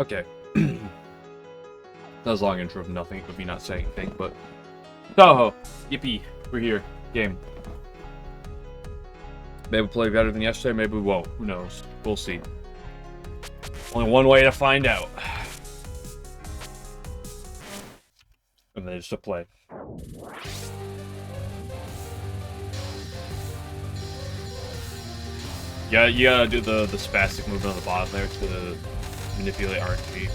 Okay. That was a long intro of nothing, of me not saying anything, but... Touhou! Yippee! We're here. Game. Maybe we'll play better than yesterday, maybe we won't. Who knows? We'll see. Only one way to find out. And then just to play. Yeah, you gotta do the spastic movement on the bottom there to manipulate RNG.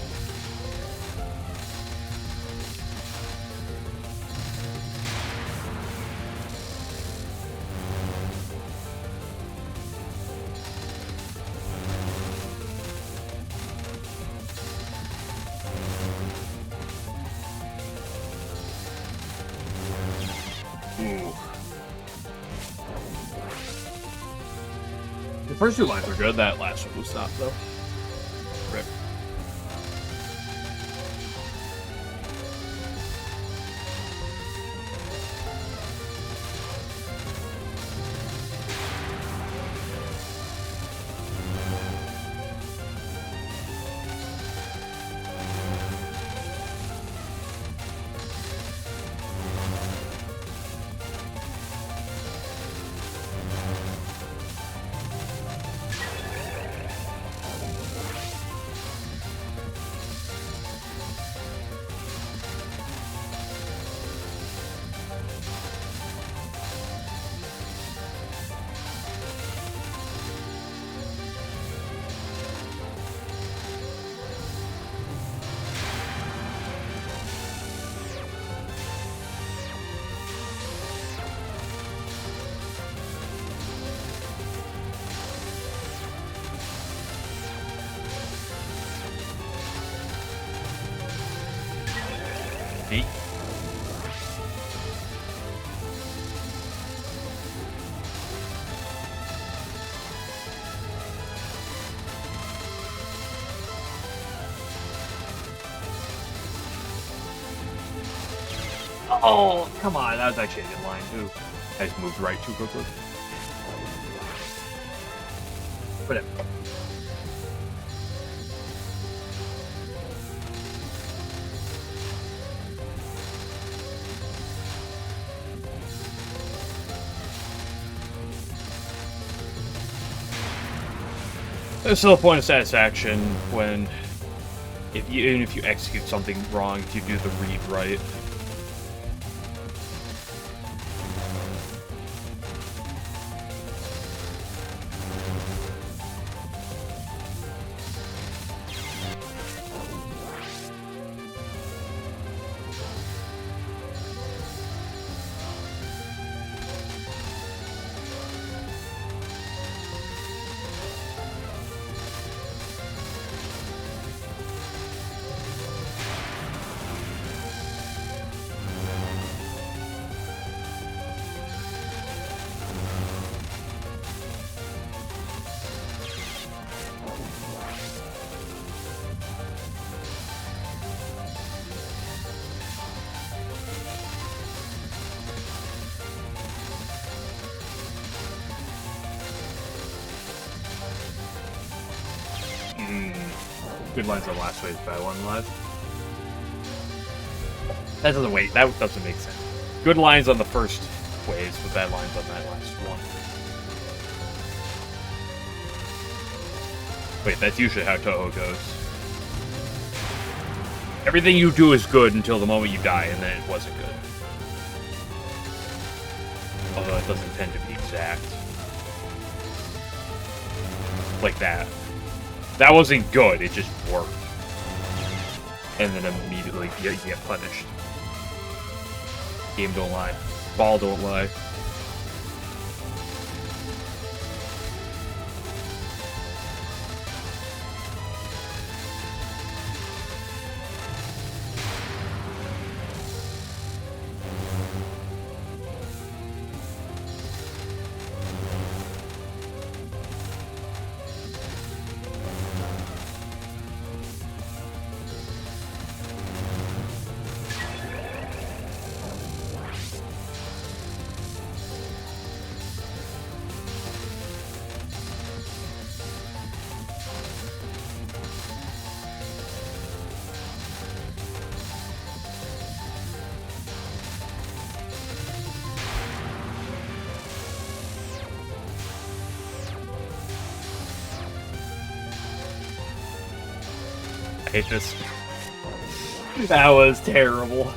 Ooh. The first two lines were good, that last one was not, though. Rip. Neat. Oh, come on. That was actually a good line, too. I just moved right too quickly. Whatever. There's still a point of satisfaction when, even if you execute something wrong, if you do the read right. Good lines on last wave, bad one left. That doesn't make sense. Good lines on the first waves, but bad lines on that last one. Wait, that's usually how Touhou goes. Everything you do is good until the moment you die, and then it wasn't good. Although it doesn't tend to be exact. Like that. That wasn't good, it just worked. And then immediately you get punished. Game don't lie. Ball don't lie. hate this. That was terrible.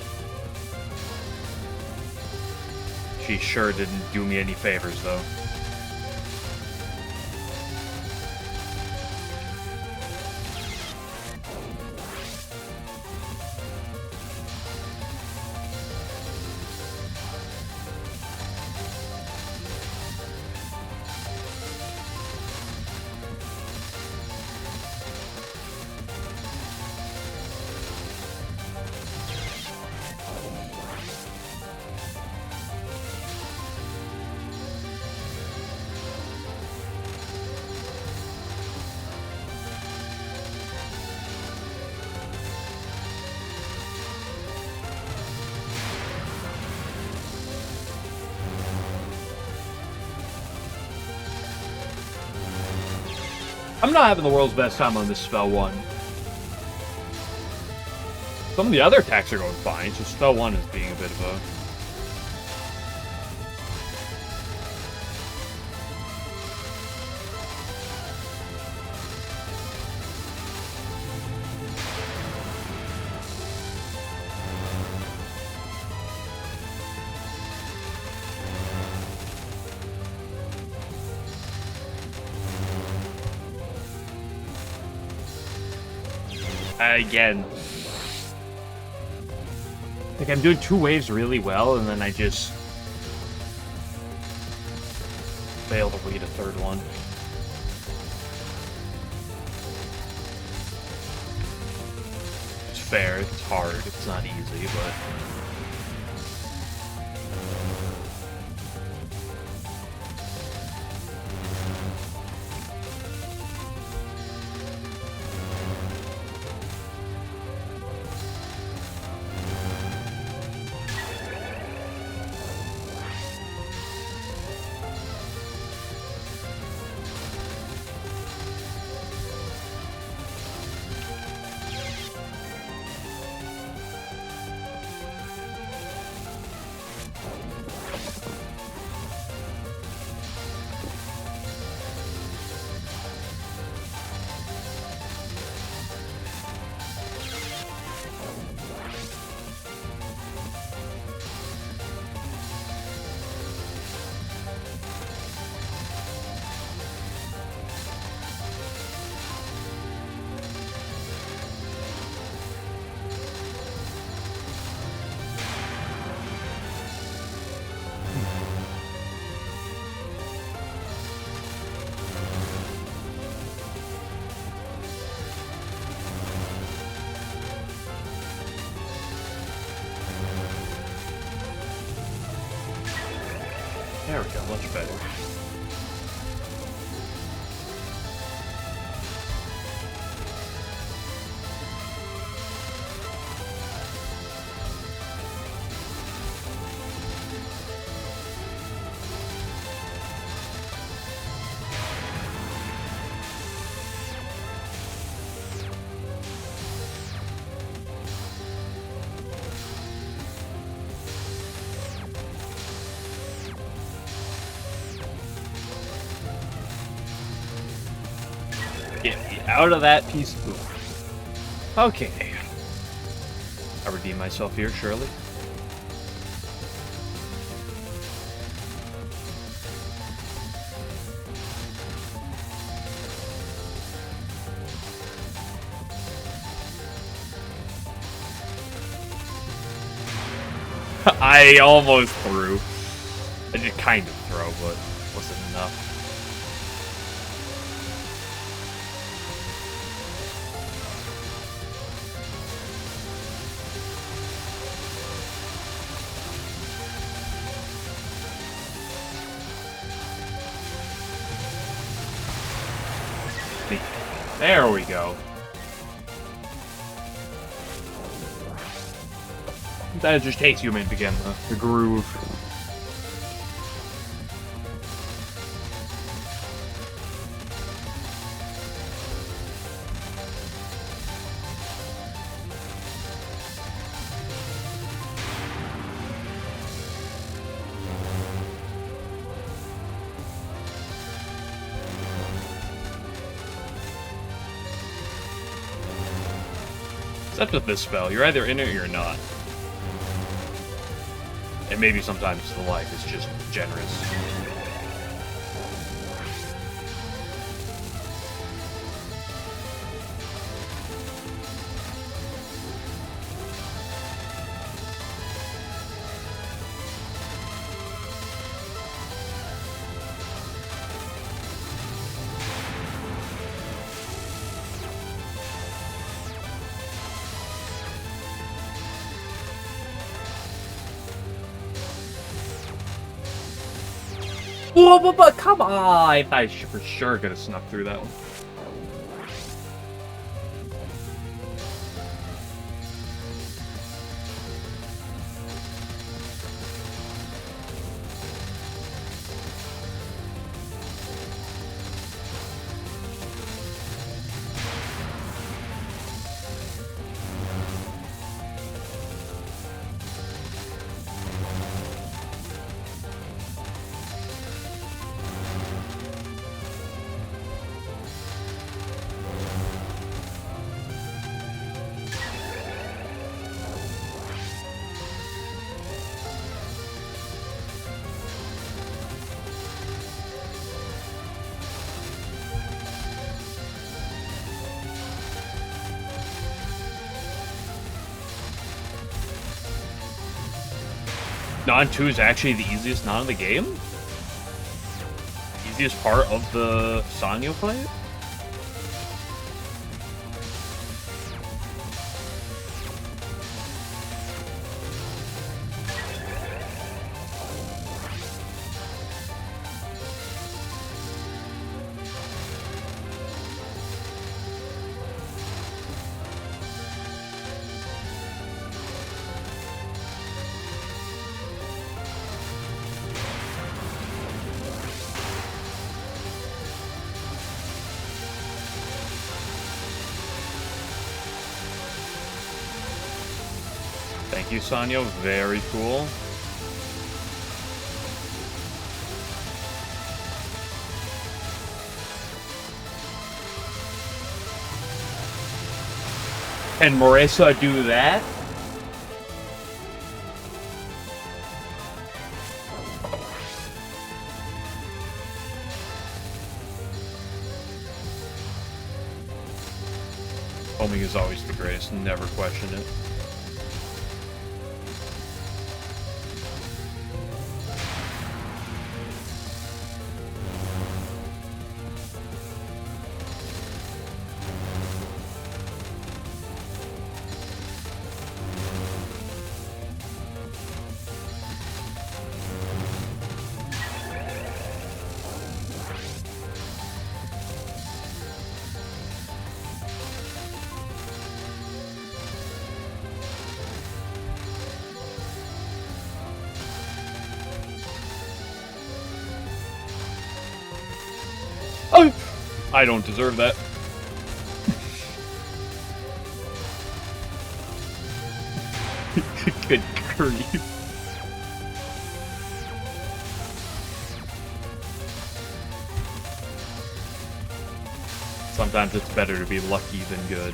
She sure didn't do me any favors, though. I'm not having the world's best time on this spell 1. Some of the other attacks are going fine, so spell 1 is being a bit of a... Again. Like, I'm doing 2 waves really well, and then I just fail to read a 3rd one. It's fair, it's hard, it's not easy, but... There we go, much better. Get me out of that piece of poop. Okay. I redeem myself here, surely. I almost threw. I did kind of throw, but wasn't enough. There we go. That just takes you a minute to get in the groove. Except with this spell, you're either in it or you're not. And maybe sometimes the life is just generous. Whoa, but come on! I thought I for sure could have snuck through that one. Non-2 is actually the easiest non in the game? Easiest part of the Sanyo fight? Thank you, Sanyo. Very cool. Can Marisa do that? Homing is always the greatest. Never question it. Oh! I don't deserve that. Good grief. Sometimes it's better to be lucky than good.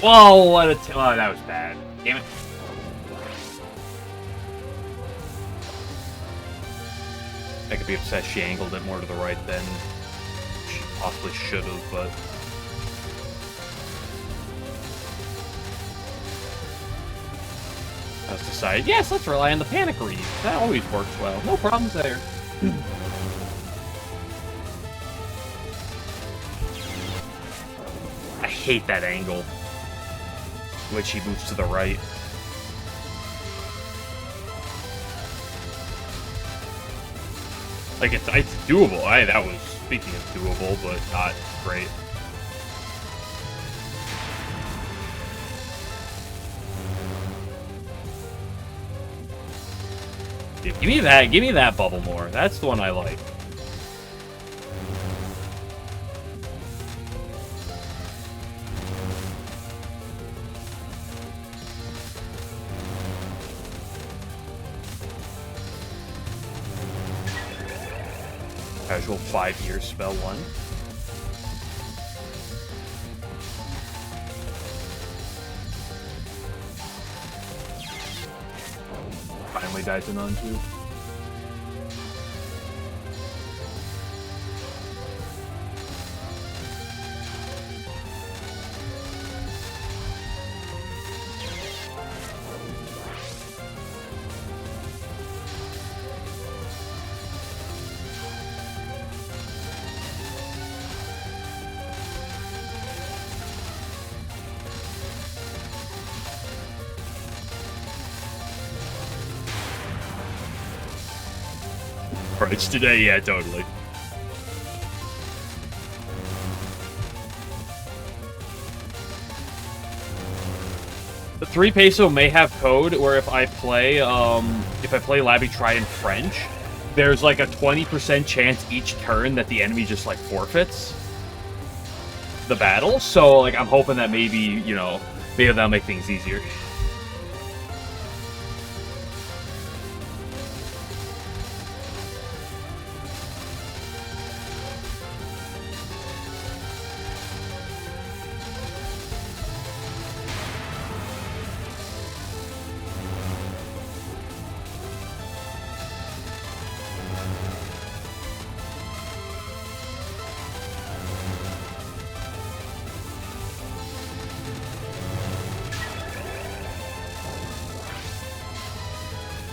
Whoa, what a oh, that was bad. Damn it. I could be upset she angled it more to the right than she possibly should have, but... I was decided, yes, let's rely on the panic read. That always works well. No problems there. I hate that angle. Which he moves to the right. Like, it's doable. That was, speaking of doable, but not great. Give me that bubble more. That's the one I like. Casual 5-year spell 1. Finally died to none too. Price today, yeah, totally. The 3 peso may have code where if I play Labby Try in French, there's like a 20% chance each turn that the enemy just like forfeits the battle. So like I'm hoping that maybe, you know, maybe that'll make things easier.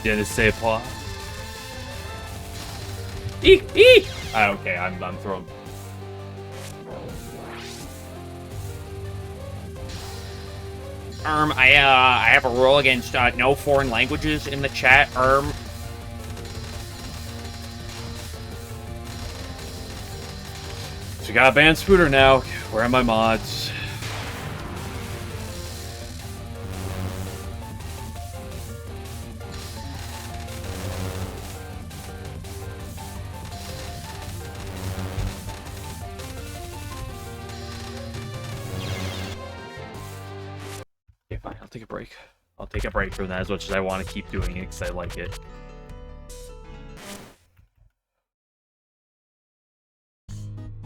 Je ne sais pas. Eek! Okay, I'm throwing. I have a rule against no foreign languages in the chat. So we got a banned Spooter now. Where are my mods? I'll take a break. I'll take a break from that as much as I want to keep doing it because I like it.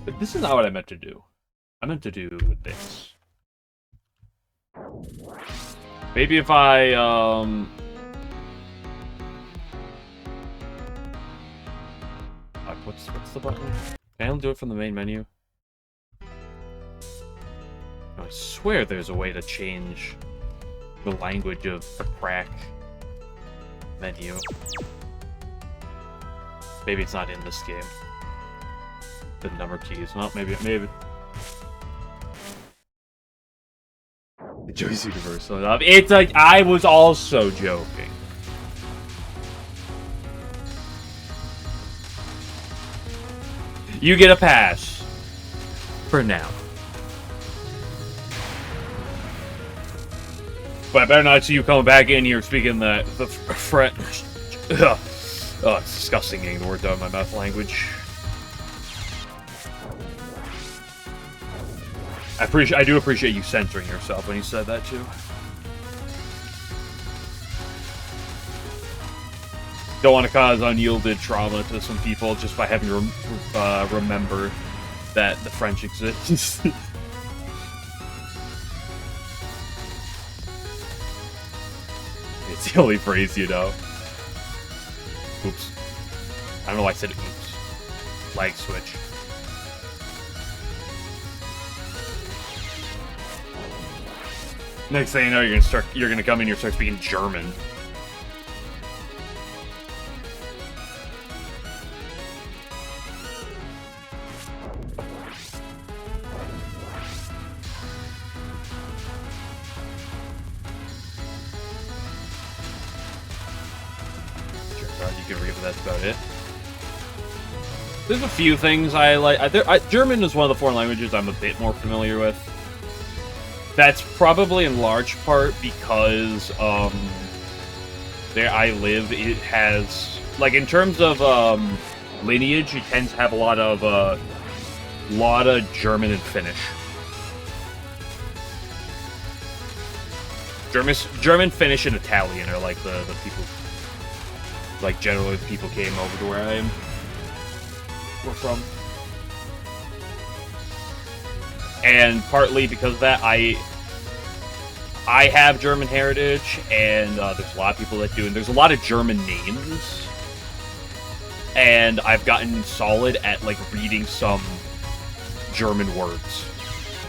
But this is not what I meant to do. I meant to do this. Maybe if I, what's the button? Can I only do it from the main menu? I swear there's a way to change the language of the crack menu. Maybe it's not in this game. The number keys. Well, maybe. The Joyce Universal. It's like I was also joking. You get a pass for now. But I better not see you coming back in here speaking the French. Oh, it's disgusting getting the word out of my mouth language. I do appreciate you censoring yourself when you said that too. Don't want to cause unyielded trauma to some people just by having to remember that the French exists. It's the only phrase you know. Oops. I don't know why I said oops. Lag switch. Next thing you know, you're gonna come in here and start speaking German. That's about it. There's a few things I like. German is one of the foreign languages I'm a bit more familiar with. That's probably in large part because there I live, it has, like, in terms of lineage, it tends to have a lot of German and Finnish. German, Finnish, and Italian are like the people. Like, generally, the people came over to where I am. we're from. And partly because of that, I have German heritage, and there's a lot of people that do, and there's a lot of German names. And I've gotten solid at, like, reading some German words.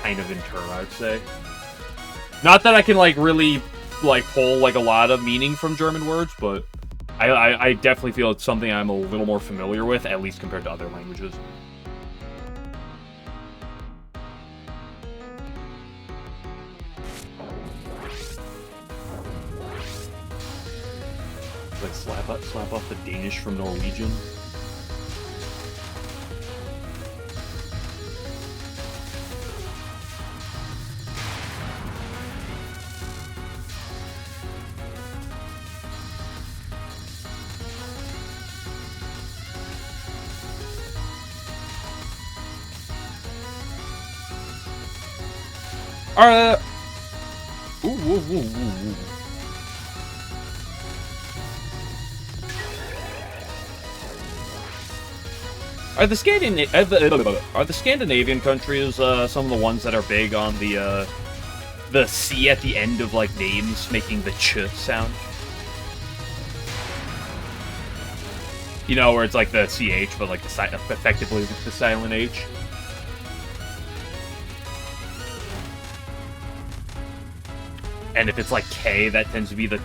Kind of in turn, I'd say. Not that I can, like, really, like, pull, like, a lot of meaning from German words, but I definitely feel it's something I'm a little more familiar with, at least compared to other languages. Like, slap off the Danish from Norwegian. Ooh. Are the Scandinavian countries some of the ones that are big on the C at the end of, like, names making the ch sound? You know, where it's like the CH, but like effectively the silent H. And if it's like K, that tends to be the...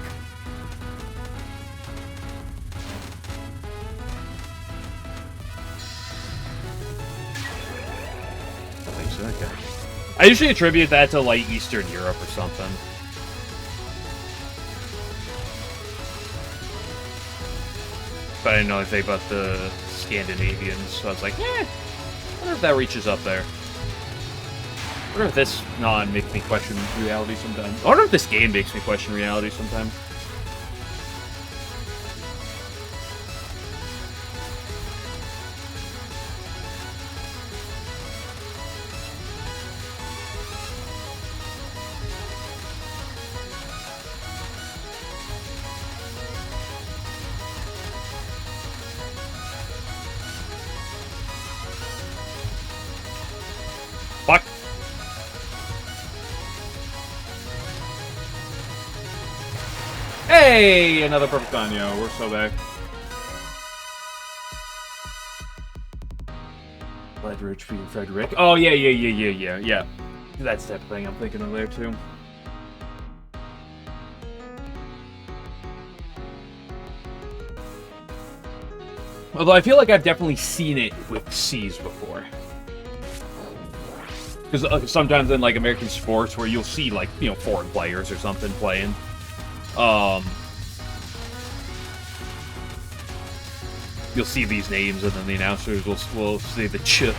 Okay. I usually attribute that to, like, Eastern Europe or something. But I didn't know anything about the Scandinavians, so I was like, I wonder if that reaches up there. I wonder if this non makes me question reality sometimes. I wonder if this game makes me question reality sometimes. Fuck. Hey, another perfect on, yo. We're so back. Ledrich being Frederick. Oh, yeah. That's the type of thing I'm thinking of there, too. Although I feel like I've definitely seen it with C's before. Because sometimes in, like, American sports where you'll see, like, you know, foreign players or something playing. You'll see these names and then the announcers will say the ch.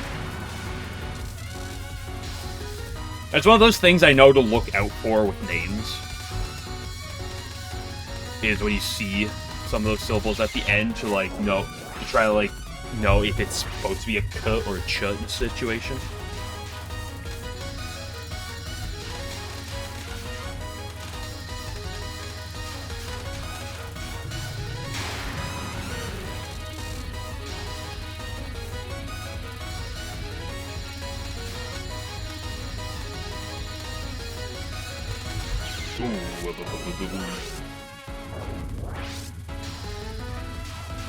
That's one of those things I know to look out for with names. Is when you see some of those syllables at the end to, like, try to, like, know if it's supposed to be a k or a ch situation.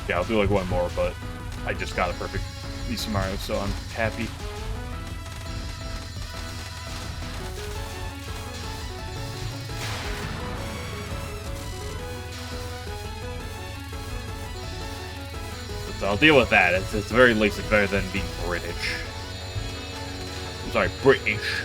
Yeah, I'll do like one more, but I just got a perfect Lisa Mario, so I'm happy. So I'll deal with that. It's the very least it's better than being British. I'm sorry, British.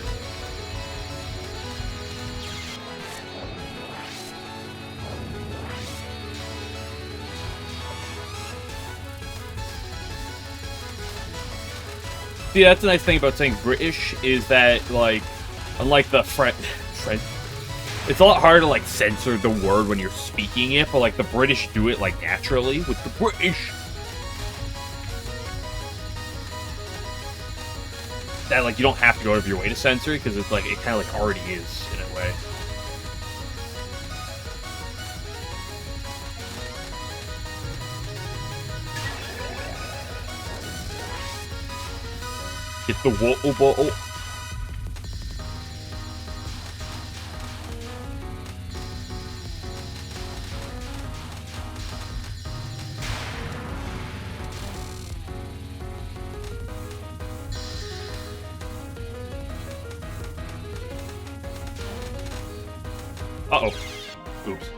See, that's the nice thing about saying British, is that, like, unlike the French, it's a lot harder to, like, censor the word when you're speaking it, but, like, the British do it, like, naturally with the British. That, like, you don't have to go out of your way to censor it, because it's, like, it kind of, like, already is, in a way. Get the water bottle. Uh-oh. Oops.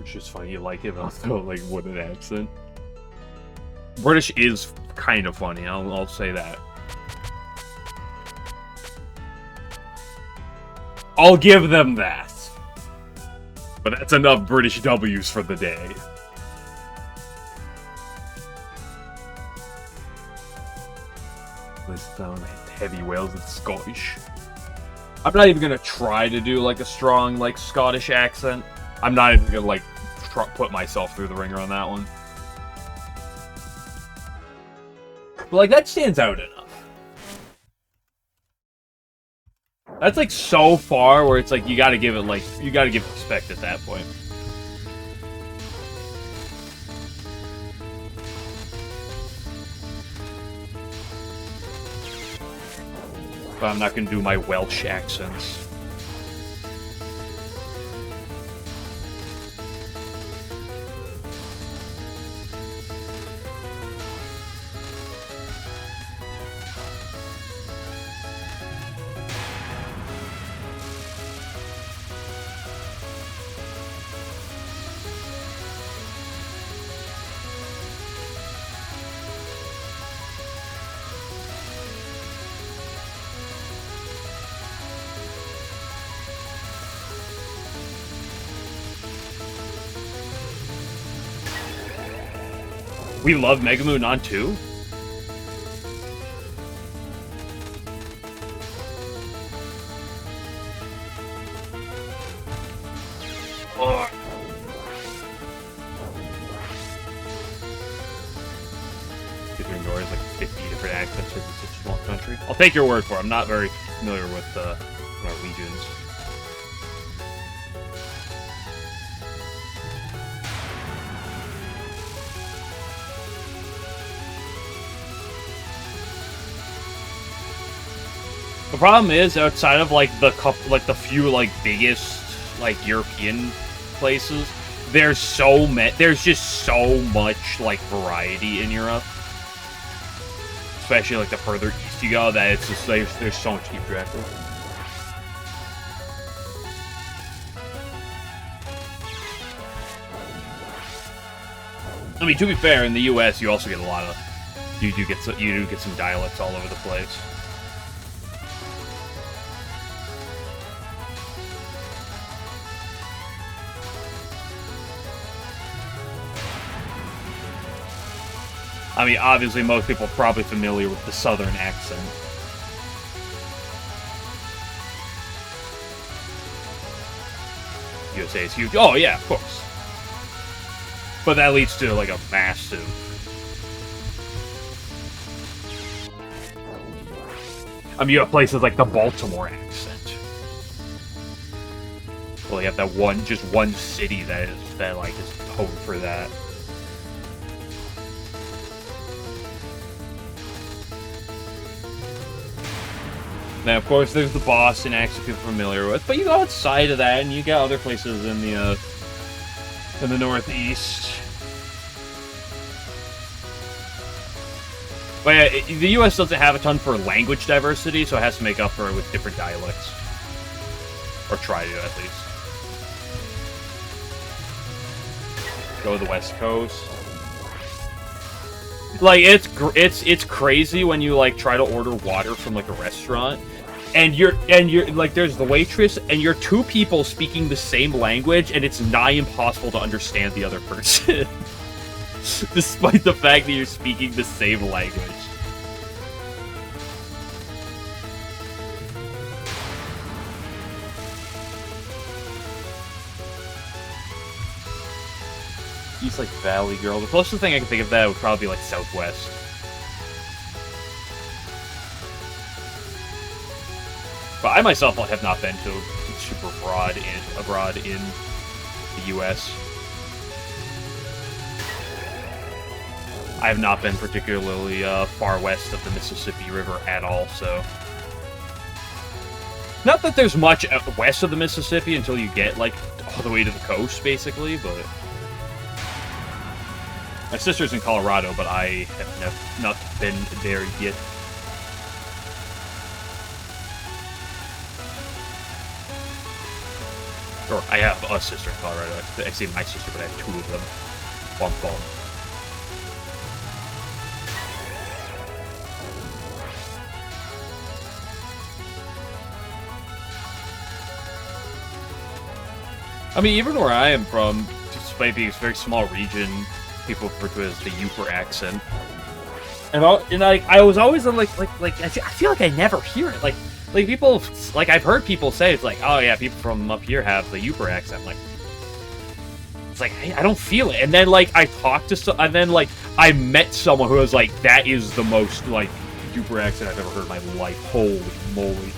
It's just funny you like it, also, like, what an accent. British is kind of funny, I'll say that. I'll give them that. But that's enough British W's for the day. Let's down heavy Wales and Scottish. I'm not even gonna try to do like a strong like Scottish accent. I'm not even gonna like put myself through the ringer on that one. But like that stands out enough. That's like so far where it's like you gotta give it like you gotta give respect at that point. But I'm not gonna do my Welsh accents. We love Mega Moon on 2? Oh. There's like 50 different accents in such a small country. I'll take your word for it. I'm not very familiar with Norwegians. The problem is, outside of like the few like biggest like European places, there's just so much like variety in Europe. Especially like the further east you go, that it's just there's so much to keep track of. I mean, to be fair, in the U.S. you also get a lot of you do get some dialects all over the place. I mean, obviously, most people are probably familiar with the Southern accent. USA is huge. Oh, yeah, of course. But that leads to, like, a massive... I mean, you have places like the Baltimore accent. Well, you have that one city that is code for that. Now, of course, there's the Boston accent people are familiar with, but you go outside of that, and you get other places in the Northeast. But yeah, the U.S. doesn't have a ton for language diversity, so it has to make up for it with different dialects, or try to at least. Go to the West Coast. Like it's crazy when you like try to order water from like a restaurant, and you're like there's the waitress and you're two people speaking the same language, and it's nigh impossible to understand the other person, despite the fact that you're speaking the same language. East like Valley Girl. The closest thing I can think of that would probably be like Southwest. But I myself have not been to super abroad in the U.S. I have not been particularly far west of the Mississippi River at all, so... Not that there's much west of the Mississippi until you get, like, all the way to the coast, basically, but... My sister's in Colorado, but I have not been there yet. Or, I have a sister in Colorado. I say my sister, but I have two of them. Bump bump. I mean, even where I am from, despite being a very small region, people refer to it as the Uper accent. And I was always like, I feel like I never hear it. Like people, like I've heard people say it's like, oh yeah, people from up here have the Uper accent. Like, it's like I don't feel it. And then like I talked to and then like I met someone who was like, that is the most like Uper accent I've ever heard in my life. Holy moly.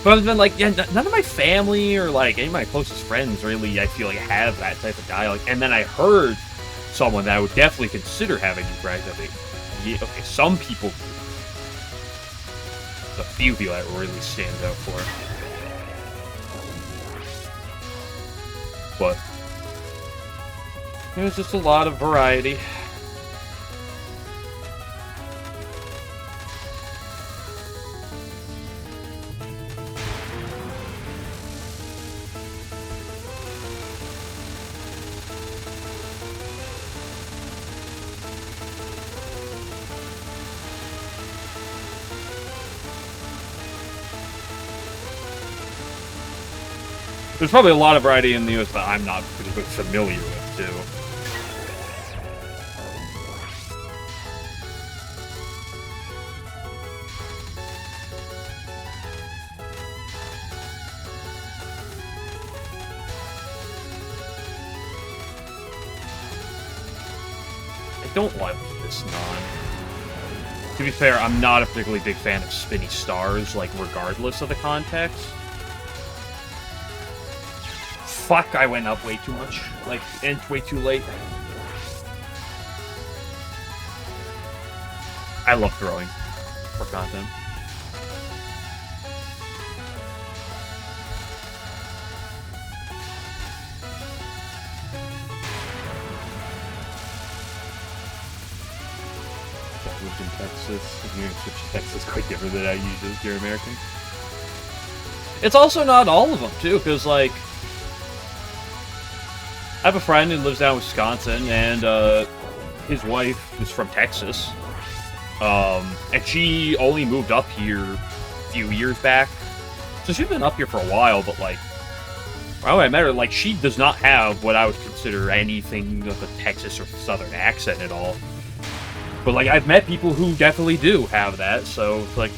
But I've been like, yeah, none of my family or like any of my closest friends really, I feel like, have that type of dialect. And then I heard someone that I would definitely consider having Uper accent. Yeah, okay, some people, a few people that really stands out for. But there's just a lot of variety. There's probably a lot of variety in the US that I'm not particularly familiar with, too. I don't like this non. To be fair, I'm not a particularly big fan of spinny stars, like, regardless of the context. Fuck, I went up way too much. Like, and way too late. I love throwing for content. I lived in Texas. Here in Texas is quite different than I usually here in American. It's also not all of them, too, because, like, I have a friend who lives down in Wisconsin, and his wife is from Texas. And she only moved up here a few years back. So she's been up here for a while, but, like, when I met her, like, she does not have what I would consider anything of a Texas or Southern accent at all. But, like, I've met people who definitely do have that, so, like...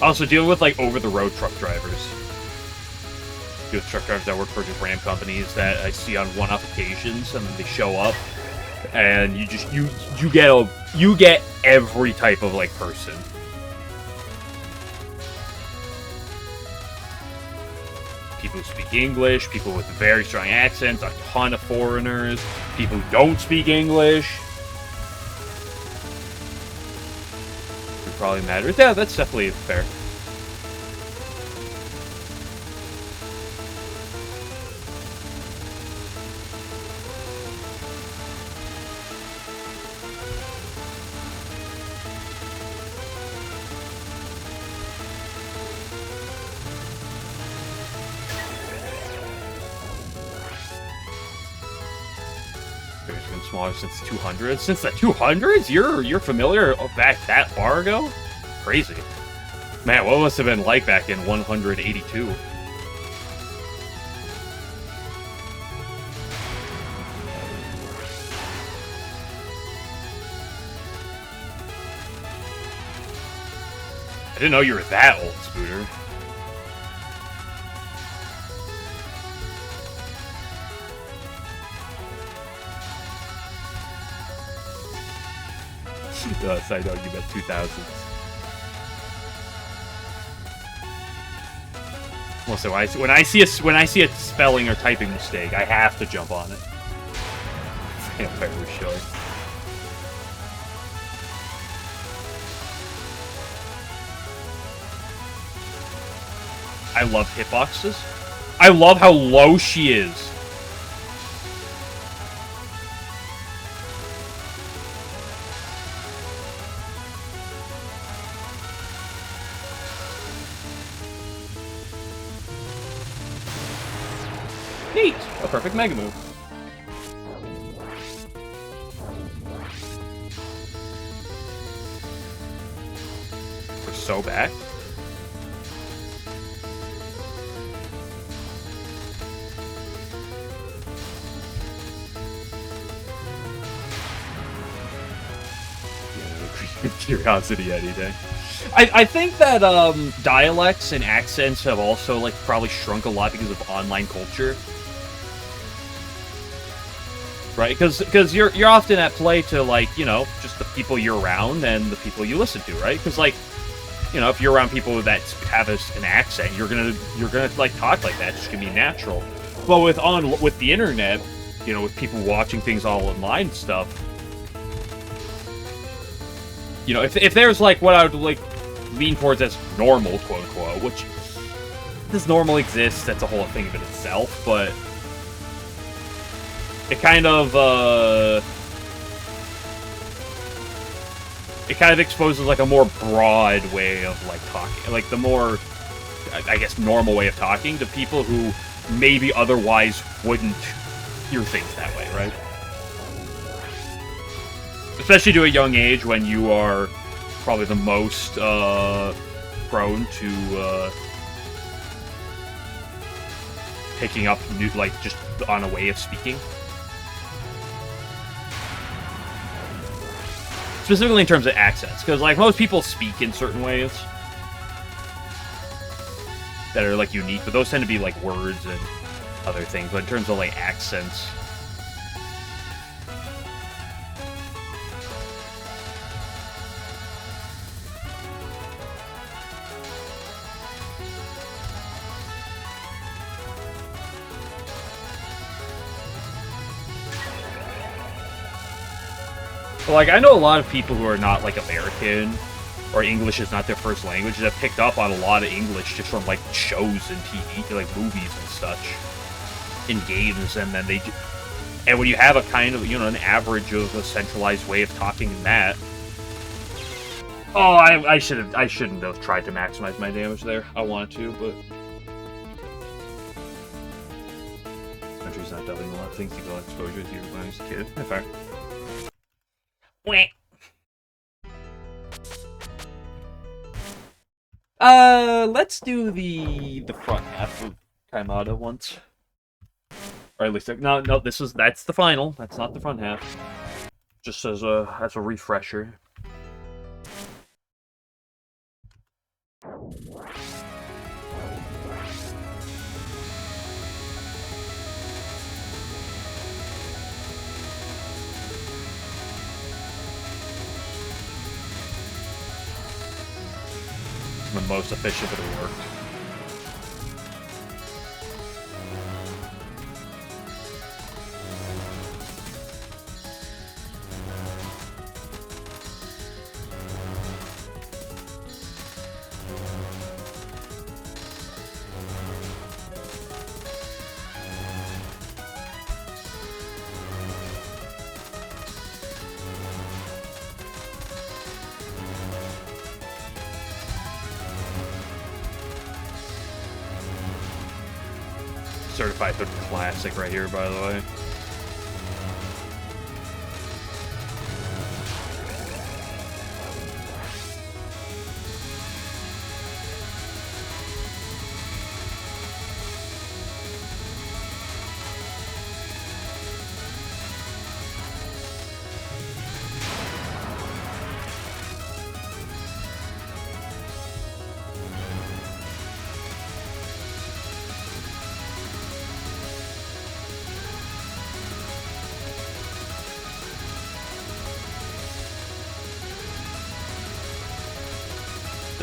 Also, dealing with, like, over-the-road truck drivers. Deal with truck drivers that work for just Ram companies that I see on one-off occasions, and then they show up, and you just, you get every type of, like, person. People who speak English, people with very strong accents, a ton of foreigners, people who don't speak English. Probably matters. Yeah, that's definitely fair. Smaller since 200. Since the 200s? You're familiar back that far ago? Crazy. Man, what must have been like back in 182? I didn't know you were that old, Scooter. Yes, I know you meant 2000s. Also, when I see a spelling or typing mistake, I have to jump on it. Vampire was showing. I love hitboxes. I love how low she is. Neat! A perfect Mega Move. We're so back. Curiosity any day. I think that dialects and accents have also like probably shrunk a lot because of online culture, right? Because you're often at play to like, you know, just the people you're around and the people you listen to, right? Because like, you know, if you're around people that have an accent, you're gonna like talk like that. It's just gonna be natural. But with the internet, you know, with people watching things all online and stuff. You know, if there's, like, what I would, like, lean towards as normal, quote-unquote, which does normal exist, that's a whole thing of it itself, but it kind of exposes, like, a more broad way of, like, talking. Like, the more, I guess, normal way of talking to people who maybe otherwise wouldn't hear things that way, right? Especially to a young age when you are probably the most prone to picking up new, like, just on a way of speaking. Specifically in terms of accents, because, like, most people speak in certain ways that are, like, unique, but those tend to be, like, words and other things. But in terms of, like, accents... Like, I know a lot of people who are not, like, American, or English is not their first language, that have picked up on a lot of English just from, like, shows and TV, like, movies and such, in games, and then they... And when you have a kind of, you know, an average of a centralized way of talking in that... Oh, I shouldn't have tried to maximize my damage there. I wanted to, but... Country's not dubbing a lot of things to go exposure to when I was a kid. Fair. Let's do the front half of Kaimada once. Or at least, no, that's the final. That's not the front half. Just as a refresher. The most efficient, but it worked. Certified Hood Classic right here, by the way.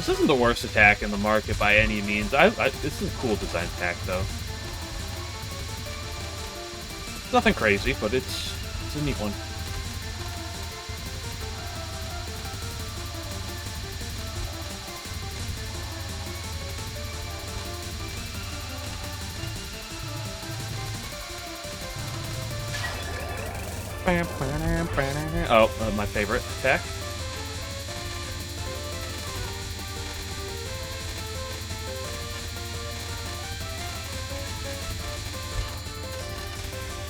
This isn't the worst attack in the market by any means. This is a cool design attack, though. Nothing crazy, but it's a neat one. Oh, my favorite attack.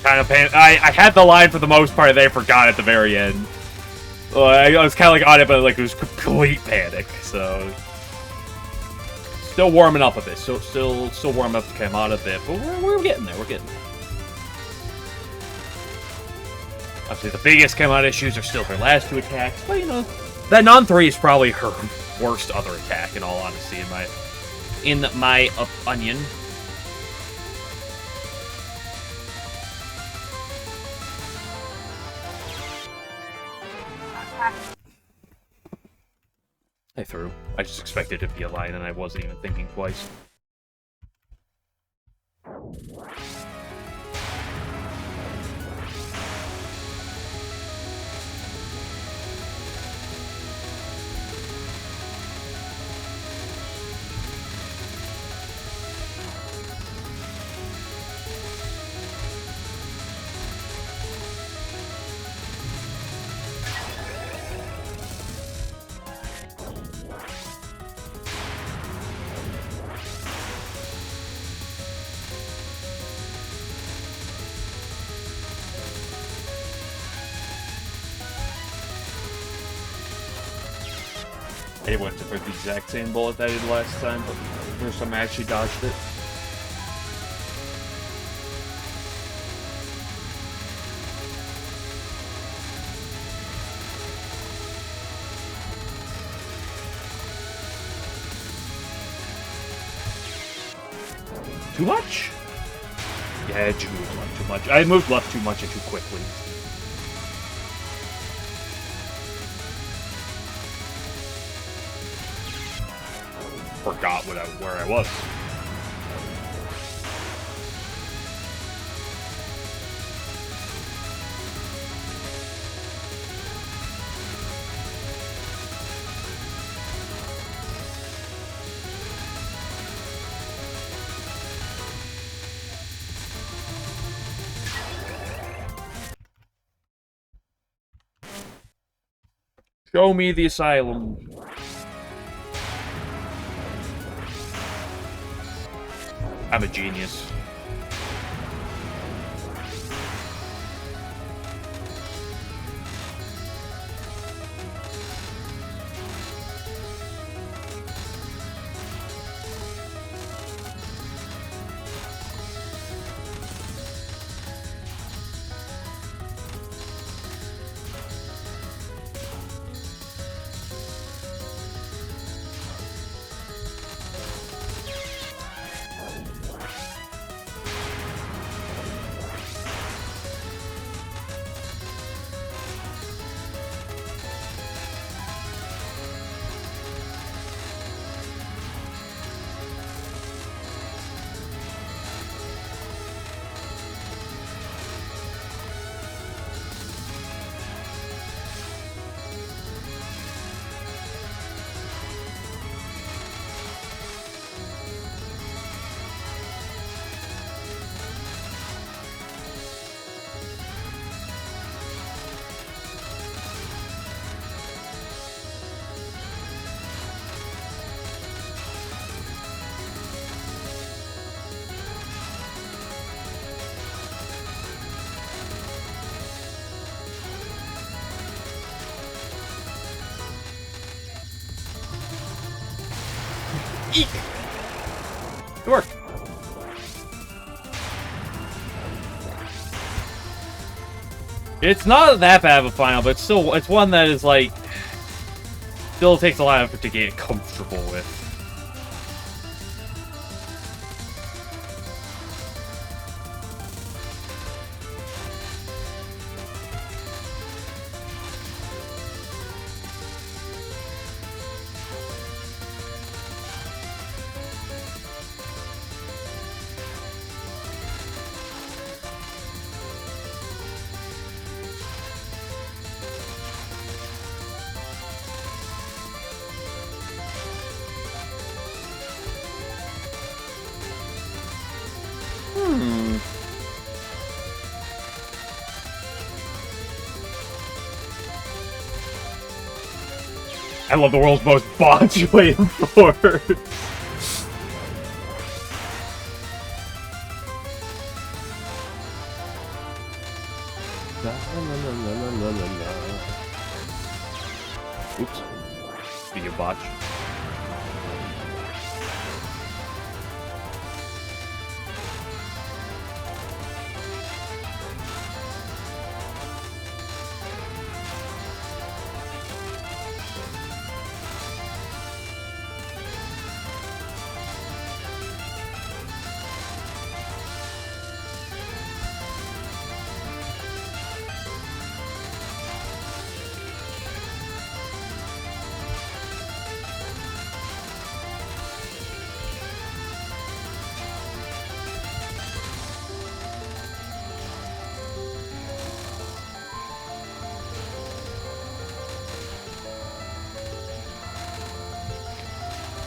Kind of I had the line for the most part, and I forgot at the very end. Well, I was kind of like on it, but like it was complete panic. So still warming up a bit. Still warming up to come out a bit, but we're getting there. We're getting there. Obviously, the biggest come out issues are still her last two attacks, but you know, that non-3 is probably her worst other attack. In all honesty, in my opinion. I threw. I just expected it to be a line, and I wasn't even thinking twice. I went for the exact same bullet that I did last time, but first time I actually dodged it. Too much? Yeah, I did move left too much. I moved left too much and too quickly. Forgot where I was. Show me the asylum. I'm a genius. Eek! Good work. It's not that bad of a final, but it's one that is like still takes a lot of effort to get comfortable with. I love the world's most botched way forward. Oops. Speaking of botch.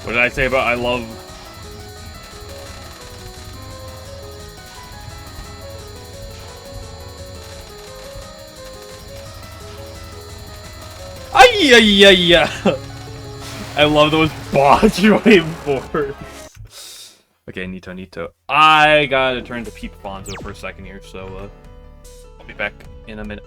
What did I say about I love... Ay-ya-ya-ya! I love those botch waveforms. Okay, Nito. I gotta turn to Peep Fonzo for a second here, so I'll be back in a minute.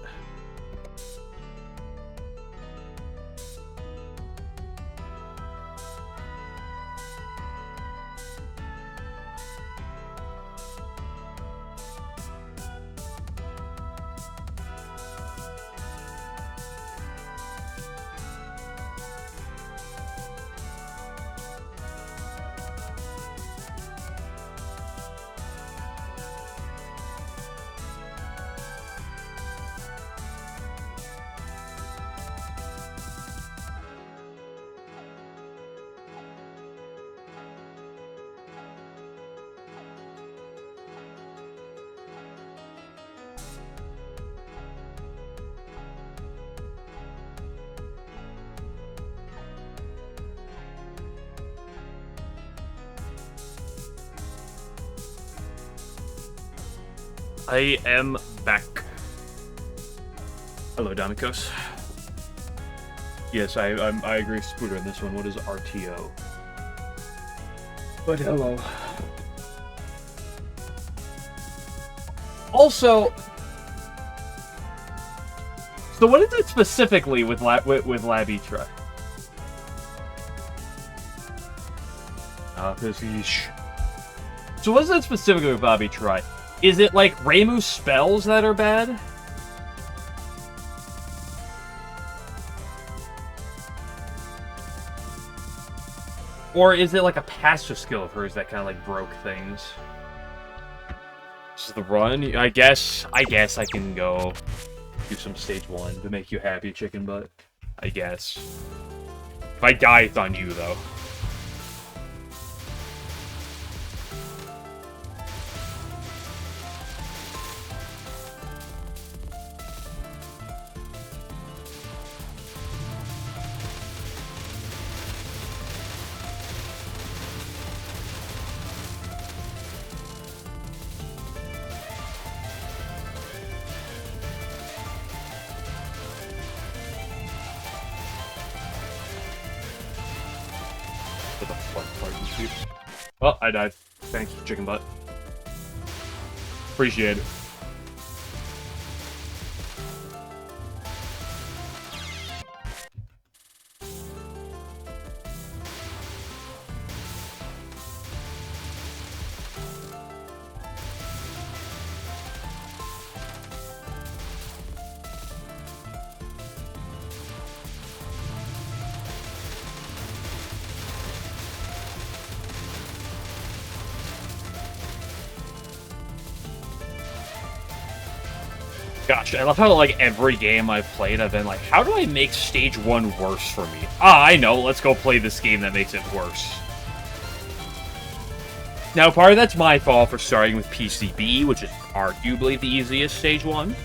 I am back. Hello, Damikos. Yes, I agree with Spooter on this one. What is RTO? But hello. Also, so what is it specifically with Labitra? So what is it specifically with Labitra? Is it like Reimu's spells that are bad? Or is it like a passive skill of hers that kind of like broke things? This is the run. I guess I can go do some stage 1 to make you happy, chicken butt. I guess. If I die, it's on you though. Oh, I died. Thanks, chicken butt. Appreciate it. Gosh, I love how, like, every game I've played, I've been like, how do I make stage 1 worse for me? Ah, I know, let's go play this game that makes it worse. Now, part of that's my fault for starting with PCB, which is arguably the easiest stage 1.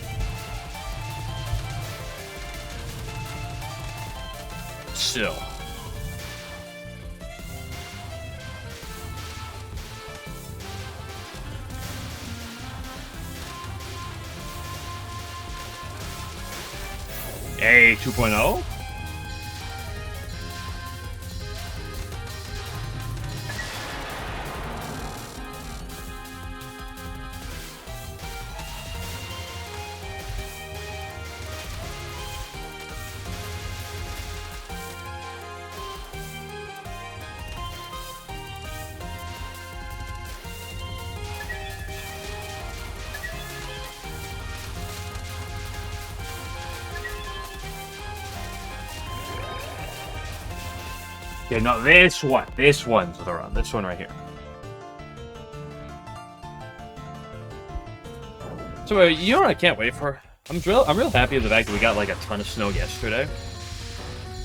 Still. A 2.0? Okay, no, this one. This one's the run. This one right here. So, you know what I can't wait for? I'm real happy with the fact that we got, like, a ton of snow yesterday.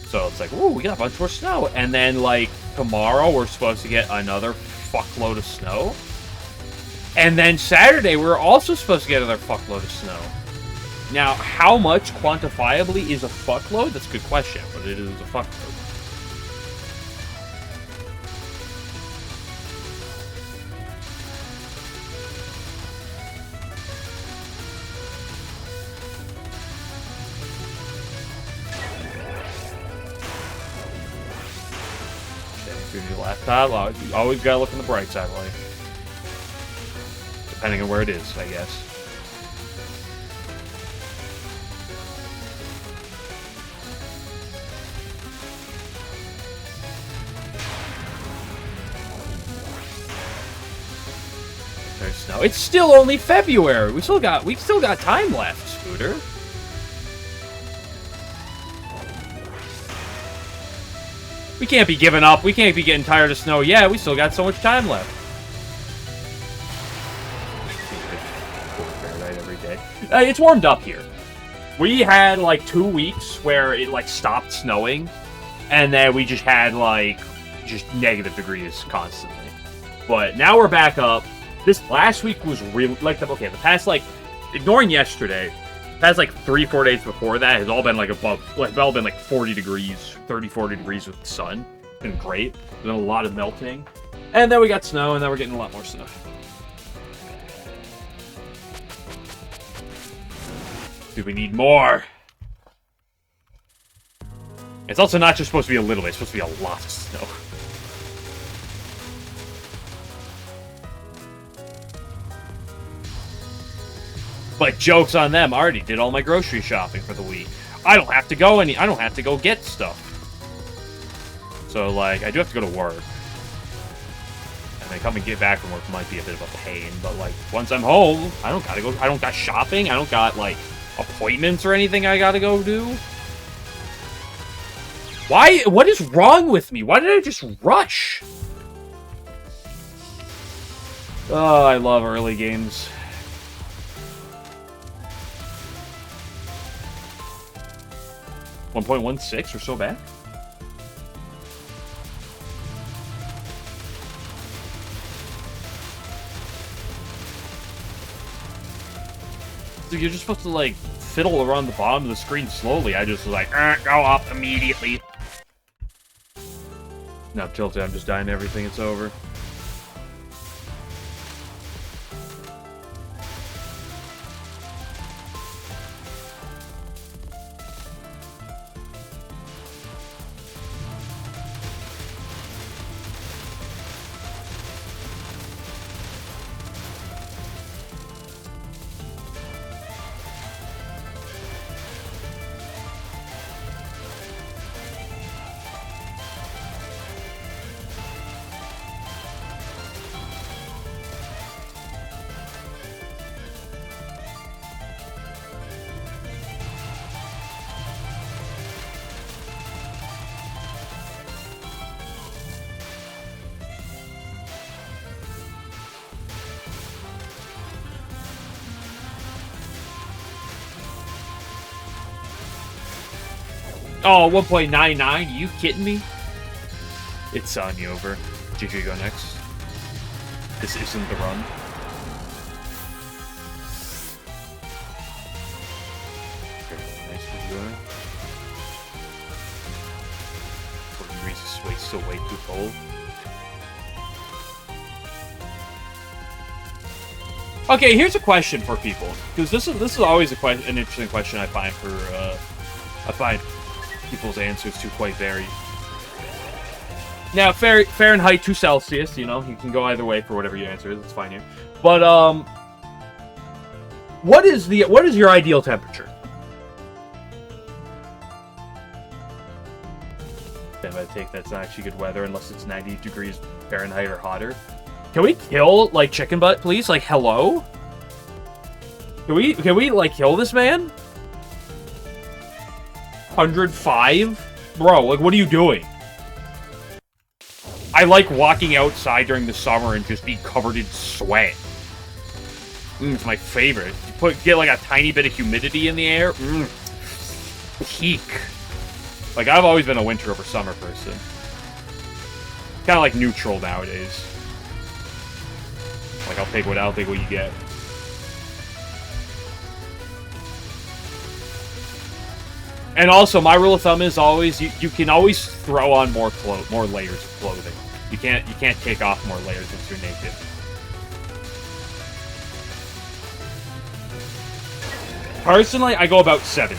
So it's like, ooh, we got a bunch more snow. And then, like, tomorrow we're supposed to get another fuckload of snow. And then Saturday we're also supposed to get another fuckload of snow. Now, how much quantifiably is a fuckload? That's a good question, but it is a fuckload. Your laptop, you always gotta look on the bright side of life. Depending on where it is, I guess. There's snow. It's still only February. We still got time left, Scooter. We can't be giving up. We can't be getting tired of snow. Yeah, we still got so much time left. Every day. It's warmed up here. We had like 2 weeks where it like stopped snowing, and then we just had like negative degrees constantly. But now we're back up. This last week was really like the past, like, ignoring yesterday, past like 3-4 days before that has all been like above, like, all been like 40 degrees, 30-40 degrees with the sun. It's been great. There's been a lot of melting. And then we got snow, and then we're getting a lot more snow. Do we need more? It's also not just supposed to be a little bit, it's supposed to be a lot of snow. But joke's on them. I already did all my grocery shopping for the week. I don't have to go get stuff. So, like, I do have to go to work. And then come and get back from work might be a bit of a pain. But, like, once I'm home, I don't gotta go. I don't got shopping. I don't got, like, appointments or anything I gotta go do. Why? What is wrong with me? Why did I just rush? Oh, I love early games. 1.16, we're so bad. So you're just supposed to, like, fiddle around the bottom of the screen slowly. I just was like, go up immediately. Now tilted, I'm just dying to everything, it's over. Oh, 1.99? You kidding me? It's Sonya over. GG go next. This isn't the run. Nice for you. 40 degrees is still way too cold. Okay, here's a question for people, because this is always an interesting question I find people's answers to quite vary. Now, Fahrenheit to Celsius, you know, you can go either way for whatever your answer is. It's fine here. But what is your ideal temperature? Then I take that's not actually good weather unless it's 90 degrees Fahrenheit or hotter. Can we kill, like, chicken butt, please? Like, hello? Can we like kill this man? 105? Bro, like, what are you doing? I like walking outside during the summer and just being covered in sweat. It's my favorite. You get like a tiny bit of humidity in the air. Peak. Like, I've always been a winter over summer person. Kind of like neutral nowadays. Like, I'll take what you get. And also, my rule of thumb is always you can always throw on more layers of clothing. You can't take off more layers once you're naked. Personally, I go about 70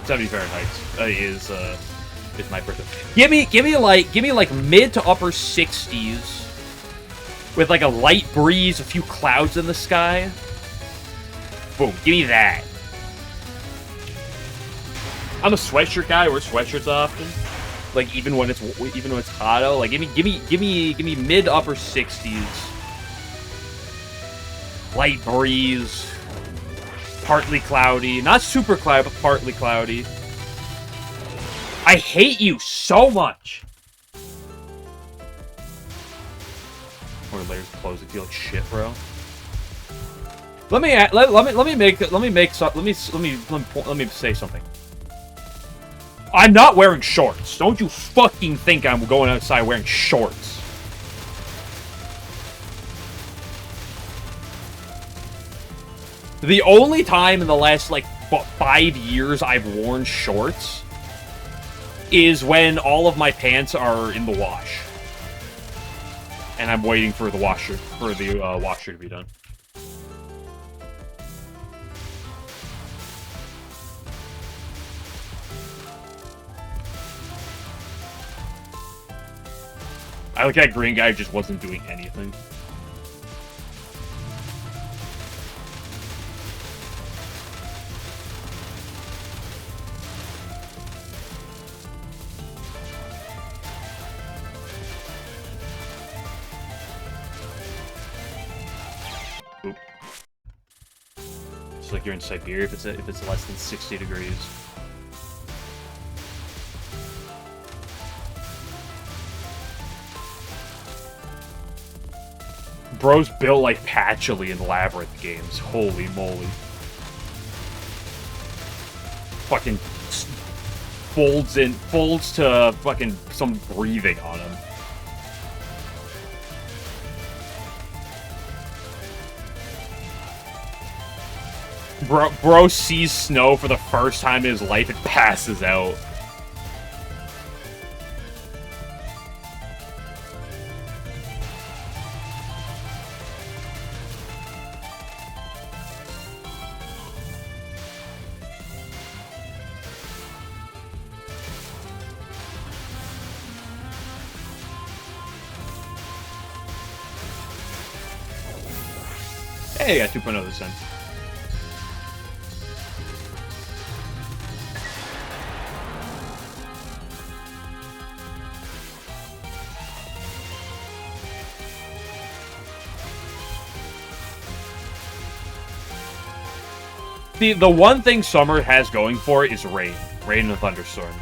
Fahrenheit is my person. Give me like mid to upper 60s with like a light breeze, a few clouds in the sky. Boom, give me that. I'm a sweatshirt guy. I wear sweatshirts often. Like even when it's hot out. Like give me mid upper 60s. Light breeze. Partly cloudy. Not super cloudy, but partly cloudy. I hate you so much. More layers of clothes that feel like shit, bro. Let me say something. I'm not wearing shorts. Don't you fucking think I'm going outside wearing shorts. The only time in the last, like, 5 years I've worn shorts is when all of my pants are in the wash. And I'm waiting for the washer to be done. I like that green guy just wasn't doing anything. Oop. It's like you're in Siberia if it's less than 60 degrees. Bro's built like Patchouli in Labyrinth games. Holy moly. Fucking folds to fucking some breathing on him. Bro sees snow for the first time in his life and passes out. Hey, I got 2.0 this time. The one thing summer has going for it is rain. Rain and thunderstorms.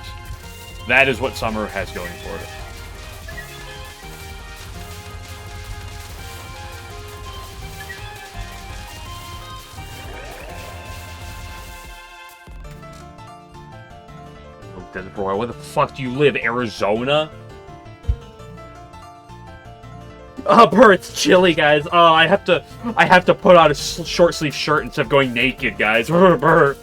That is what summer has going for it. Oh, Desert Boy, where the fuck do you live? Arizona? Oh, Burr, it's chilly, guys. Oh, I have to put on a short sleeve shirt instead of going naked, guys. Burr.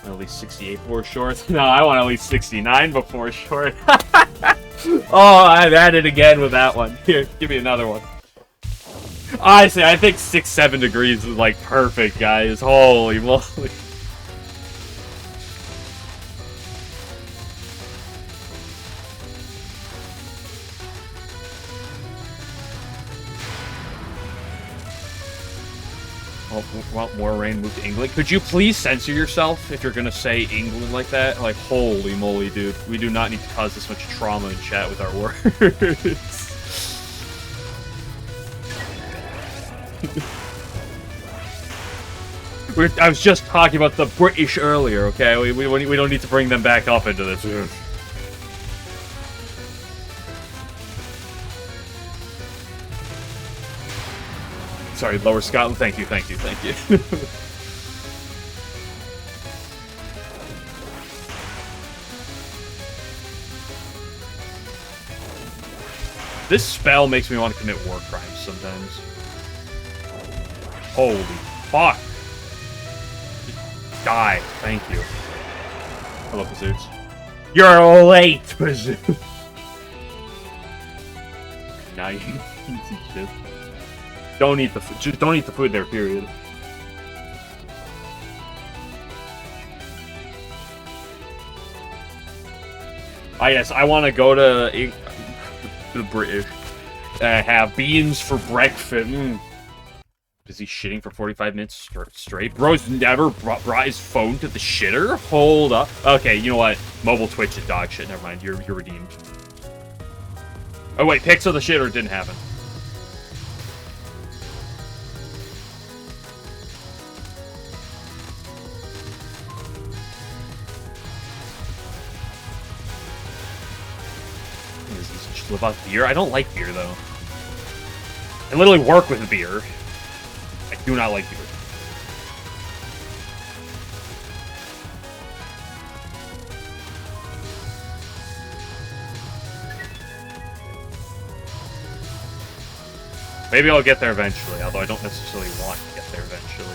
At least 68 before shorts. No, I want at least 69 before short. Oh, I've added again with that one. Here, give me another one. Honestly, I think 6-7 degrees is like perfect, guys. Holy moly. Want more rain, move to England. Could you please censor yourself if you're gonna say England like that? Like, holy moly, dude. We do not need to cause this much trauma in chat with our words. I was just talking about the British earlier, okay? We don't need to bring them back up into this. Sorry, Lower Scotland. Thank you, thank you, thank you. This spell makes me want to commit war crimes sometimes. Holy fuck. Die. Thank you. Hello, Bazooks. You're late, Bazooks. Now you eat shit. Don't eat the food. Just don't eat the food there, period. Ah, yes, I want to go to the British. Have beans for breakfast. Is he shitting for 45 minutes straight? Bro's never brought his phone to the shitter? Hold up. Okay, you know what? Mobile Twitch is dog shit. Never mind. You're redeemed. Oh, wait. Pics of the shitter didn't happen. About beer? I don't like beer, though. I literally work with beer. I do not like beer. Maybe I'll get there eventually, although I don't necessarily want to get there eventually.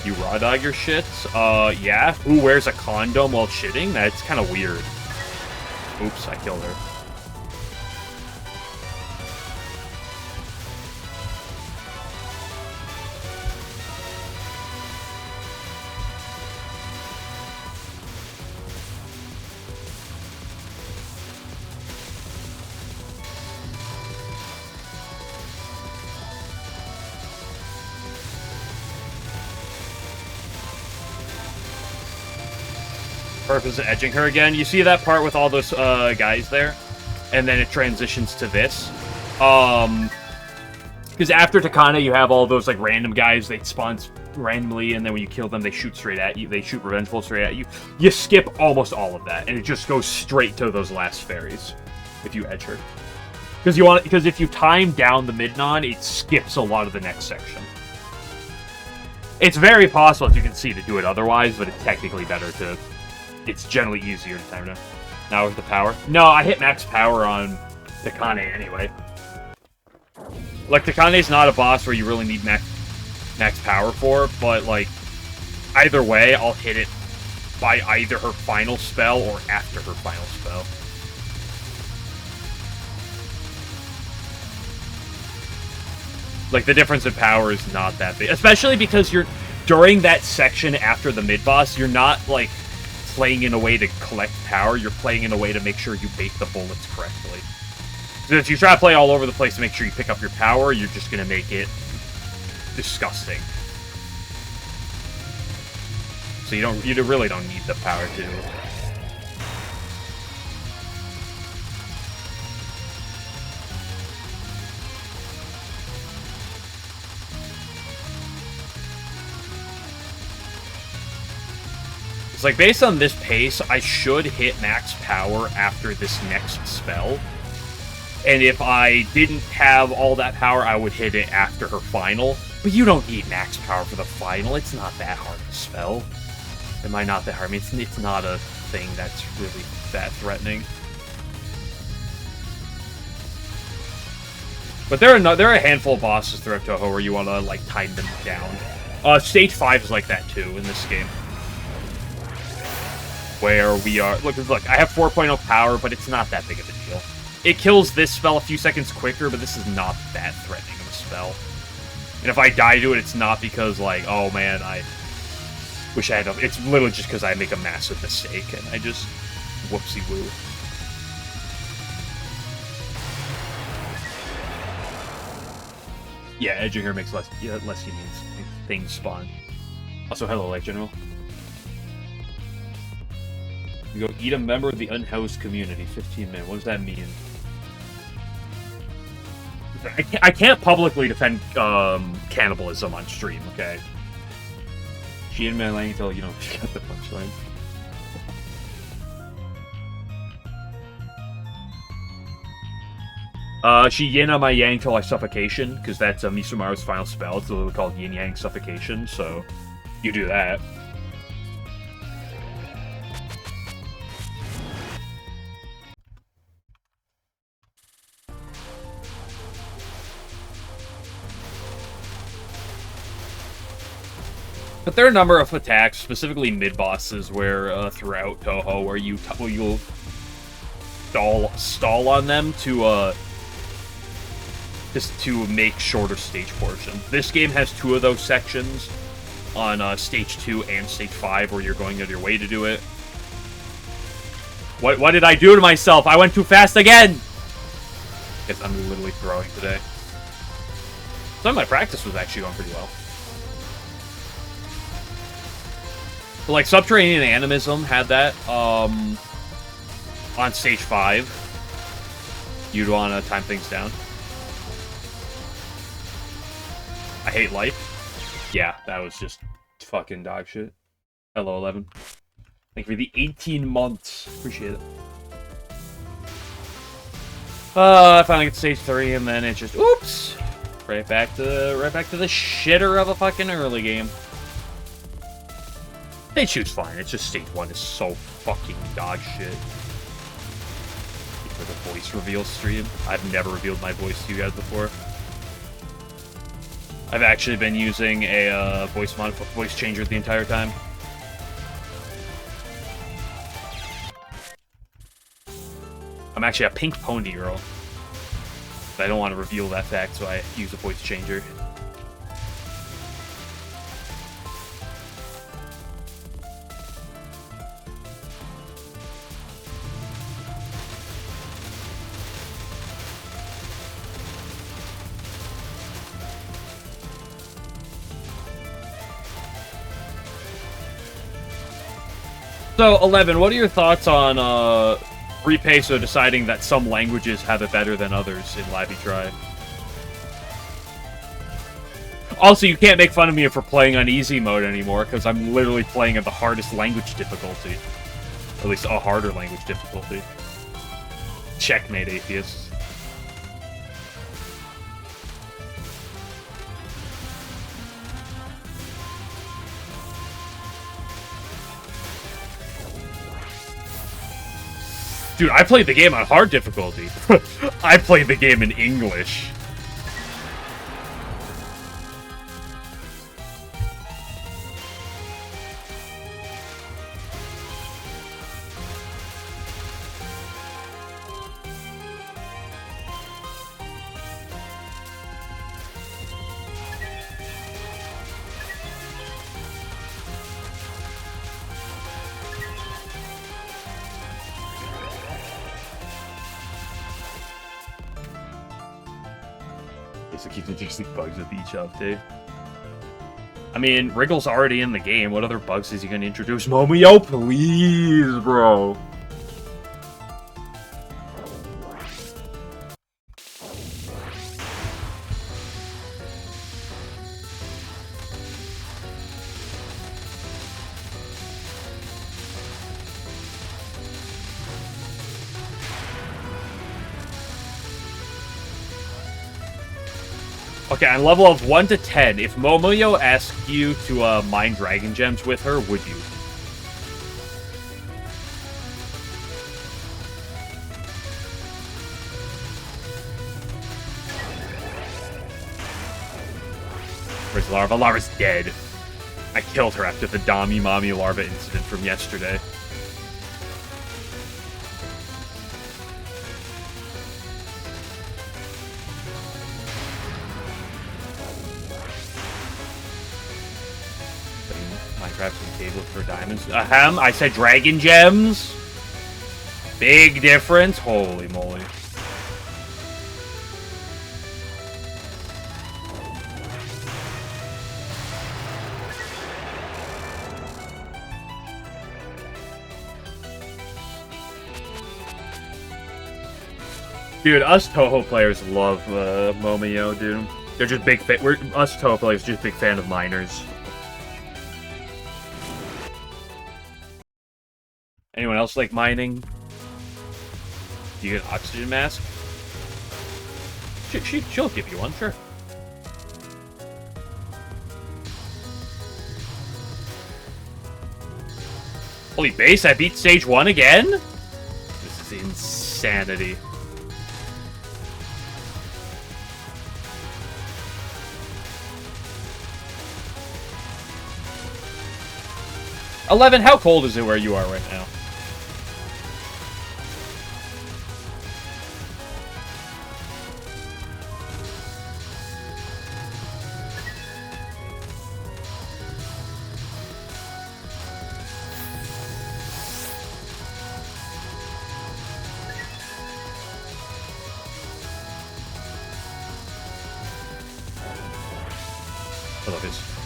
You raw dog your shit? Yeah. Who wears a condom while shitting? That's kind of weird. Oops, I killed her. Purpose of edging her again. You see that part with all those guys there? And then it transitions to this. Because after Takana, you have all those like random guys. They spawn randomly, and then when you kill them, they shoot straight at you. They shoot revengeful straight at you. You skip almost all of that, and it just goes straight to those last fairies if you edge her. Because if you time down the mid-non, it skips a lot of the next section. It's very possible, as you can see, to do it otherwise, but it's technically better to... It's generally easier to time down. Now with the power. No, I hit max power on Takane anyway. Like, Takane's not a boss where you really need max power for, but, like, either way, I'll hit it by either her final spell or after her final spell. Like, the difference in power is not that big. Especially because you're... During that section after the mid-boss, you're not, like... playing in a way to collect power, you're playing in a way to make sure you bait the bullets correctly. So if you try to play all over the place to make sure you pick up your power, you're just going to make it disgusting. So you really don't need the power to... It's like, based on this pace, I should hit max power after this next spell. And if I didn't have all that power, I would hit it after her final. But you don't need max power for the final. It's not that hard to spell. Am I not that hard? I mean, it's not a thing that's really that threatening. But there are a handful of bosses throughout Touhou where you want to, like, time them down. Stage 5 is like that, too, in this game. Where we are... Look, I have 4.0 power, but it's not that big of a deal. It kills this spell a few seconds quicker, but this is not that threatening of a spell. And if I die to it, it's not because, like, oh man, I wish I had... It's literally just because I make a massive mistake, and I just... Whoopsie-woo. Yeah, edging her makes less union things spawn. Also, hello, Light General. You go eat a member of the unhoused community. 15 minutes. What does that mean? I can't publicly defend cannibalism on stream, okay? She and my line until you know she got the punchline. She yin on my yang till I suffocation, because that's Misumaru's final spell. It's literally called yin yang suffocation, so you do that. But there are a number of attacks, specifically mid-bosses, where throughout Touhou, where you'll stall on them to just to make shorter stage portions. This game has 2 of those sections on stage 2 and stage 5, where you're going out of your way to do it. What did I do to myself? I went too fast again. Guess I'm literally throwing today. Some of my practice was actually going pretty well. But like Subterranean Animism had that on stage 5. You'd want to time things down. I hate life. Yeah, that was just fucking dog shit. Hello, 11. Thank you for the 18 months. Appreciate it. I finally get to stage 3, and then it just oops, right back to the shitter of a fucking early game. Stage 2's fine. It's just stage 1 is so fucking dog shit. For the voice reveal stream, I've never revealed my voice to you guys before. I've actually been using a voice changer the entire time. I'm actually a pink pony girl. But I don't want to reveal that fact, so I use a voice changer. So, 11, what are your thoughts on Repeso deciding that some languages have it better than others in Labby Try? Also, you can't make fun of me for playing on easy mode anymore, because I'm literally playing at the hardest language difficulty. At least a harder language difficulty. Checkmate, atheists. Dude, I played the game on hard difficulty. I played the game in English. So keep introducing bugs with each update. I mean, Wriggle's already in the game. What other bugs is he going to introduce? Momio, please, bro. Okay, on level of 1 to 10, if Momoyo asked you to mine Dragon Gems with her, would you? Where's Larva? Larva's dead. I killed her after the Dami Mommy Larva incident from yesterday. Crafting table for diamonds. Ahem, I said Dragon Gems. Big difference. Holy moly. Dude, us Touhou players love Momio, dude. They're just big fan. Us Touhou players just big fan of miners. anyone else like mining? Do you get an oxygen mask? She'll give you one, sure. Holy base, I beat stage 1 again? This is insanity. $11, how cold is it where you are right now?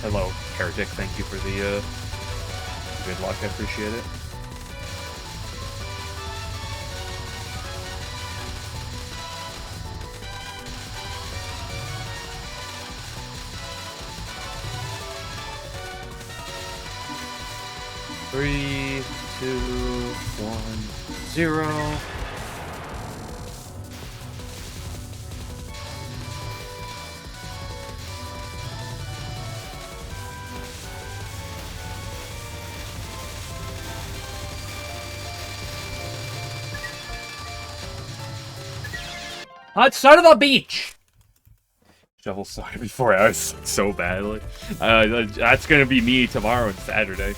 Hello, Heretic. Thank you for the good luck. I appreciate it. Three, two, 1, 0. Hot son of a beach! Shovel sorry before I was so badly. That's gonna be me tomorrow and Saturday.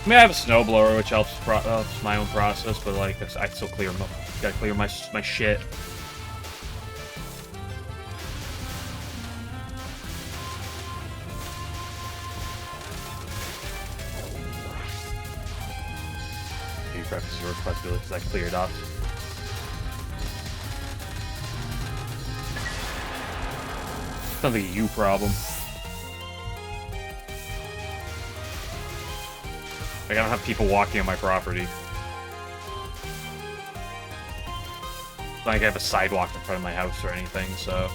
I mean, I have a snowblower, which helps my own process, but like I still clear them up. Gotta clear my shit. You preface your responsibility because I cleared off. Sounds like a you problem. Like, I don't have people walking on my property. It's not like I have a sidewalk in front of my house or anything, so...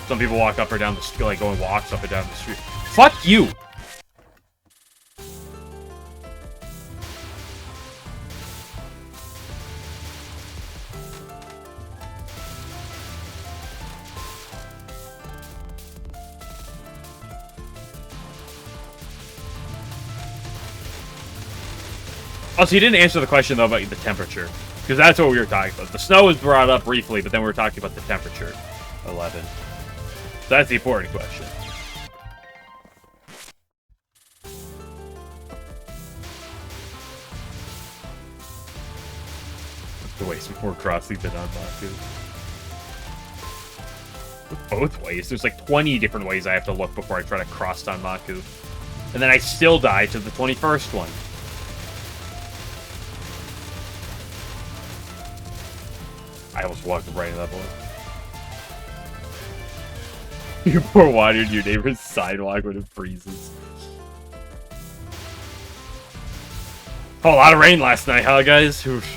Some people walk up or down the street, like, going walks up and down the street. Fuck you! Also, you didn't answer the question, though, about the temperature. Because that's what we were talking about. The snow was brought up briefly, but then we were talking about the temperature. 11. So that's the important question. To waste more crossing than on Baku. Both ways. There's like 20 different ways I have to look before I try to cross Don Maku. And then I still die to the 21st one. I almost walked right into that boy. You pour water in your neighbor's sidewalk when it freezes. Oh, a lot of rain last night, huh, guys? Oof.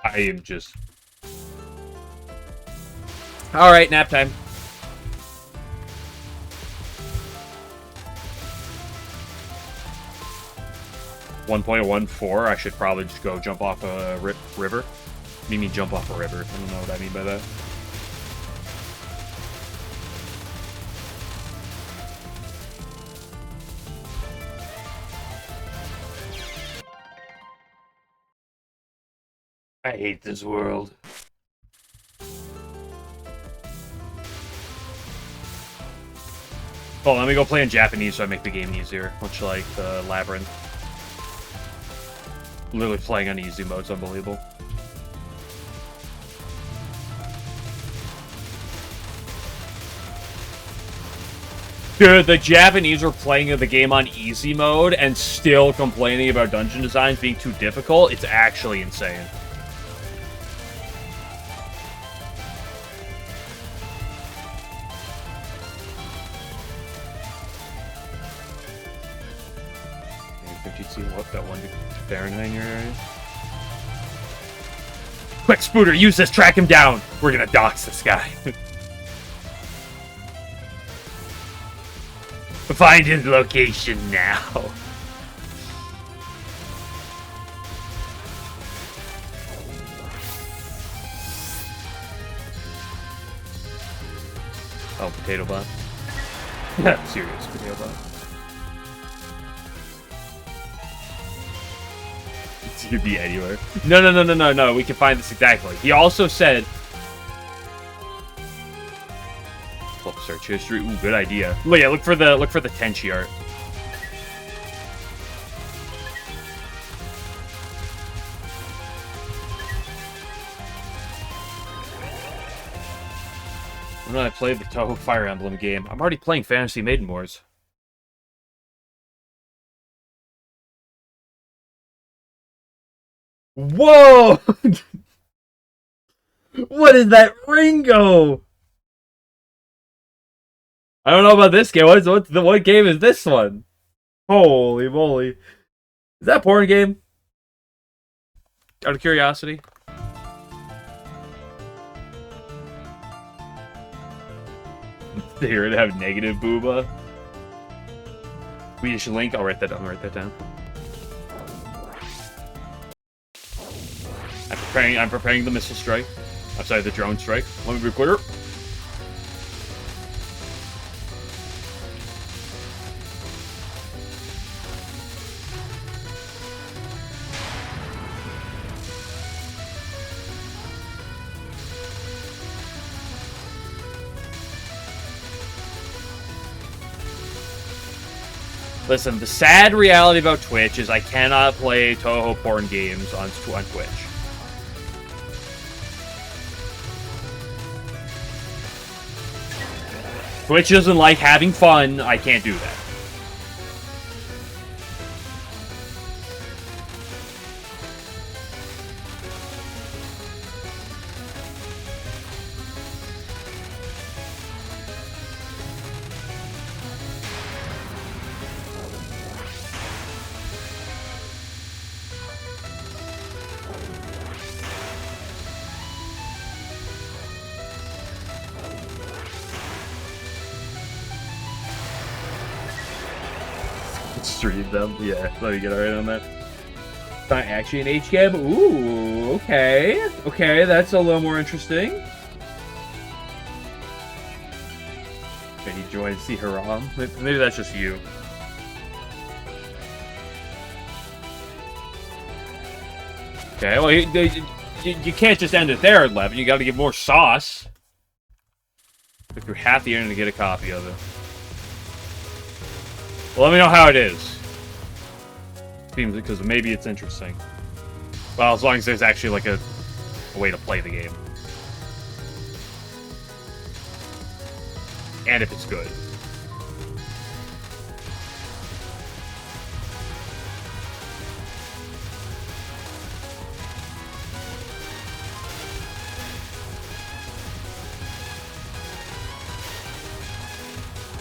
I am just... Alright, nap time. .14. I should probably just go jump off a river. What do you mean jump off a river? I don't know what I mean by that. I hate this world. Oh, let me go play in Japanese so I make the game easier, much like the Labyrinth. Literally playing on easy mode's unbelievable. Dude, the Japanese were playing the game on easy mode and still complaining about dungeon designs being too difficult. It's actually insane. What, that one Fahrenheit in your area? Quick, Spooter, use this, track him down! We're gonna dox this guy. Find his location now. Oh, potato bot. Serious potato bot. It could be anywhere. No. We can find this exactly. He also said. Oh, search history. Ooh, good idea. Well, yeah, look for the Tenchi art. When I played the Touhou Fire Emblem game, I'm already playing Fantasy Maiden Wars. Whoa! What is that Ringo? I don't know about this game. What game is this one? Holy moly. Is that a porn game? Out of curiosity. Here to have negative booba. Swedish link. I'll write that down. I'm preparing the missile strike. I'm sorry, the drone strike. Let me be quicker. Listen, the sad reality about Twitch is I cannot play Touhou porn games on Twitch. Twitch doesn't like having fun. I can't do that. Stream them. Yeah, let me get right on that. It's not actually an HCAM. Ooh, okay. Okay, that's a little more interesting. Okay, he joins the Haram. Maybe that's just you. Okay, well, you can't just end it there at 11. You gotta give more sauce. If you're half the internet to get a copy of it. Well, let me know how it is. Seems because maybe it's interesting. Well, as long as there's actually like a way to play the game. And if it's good.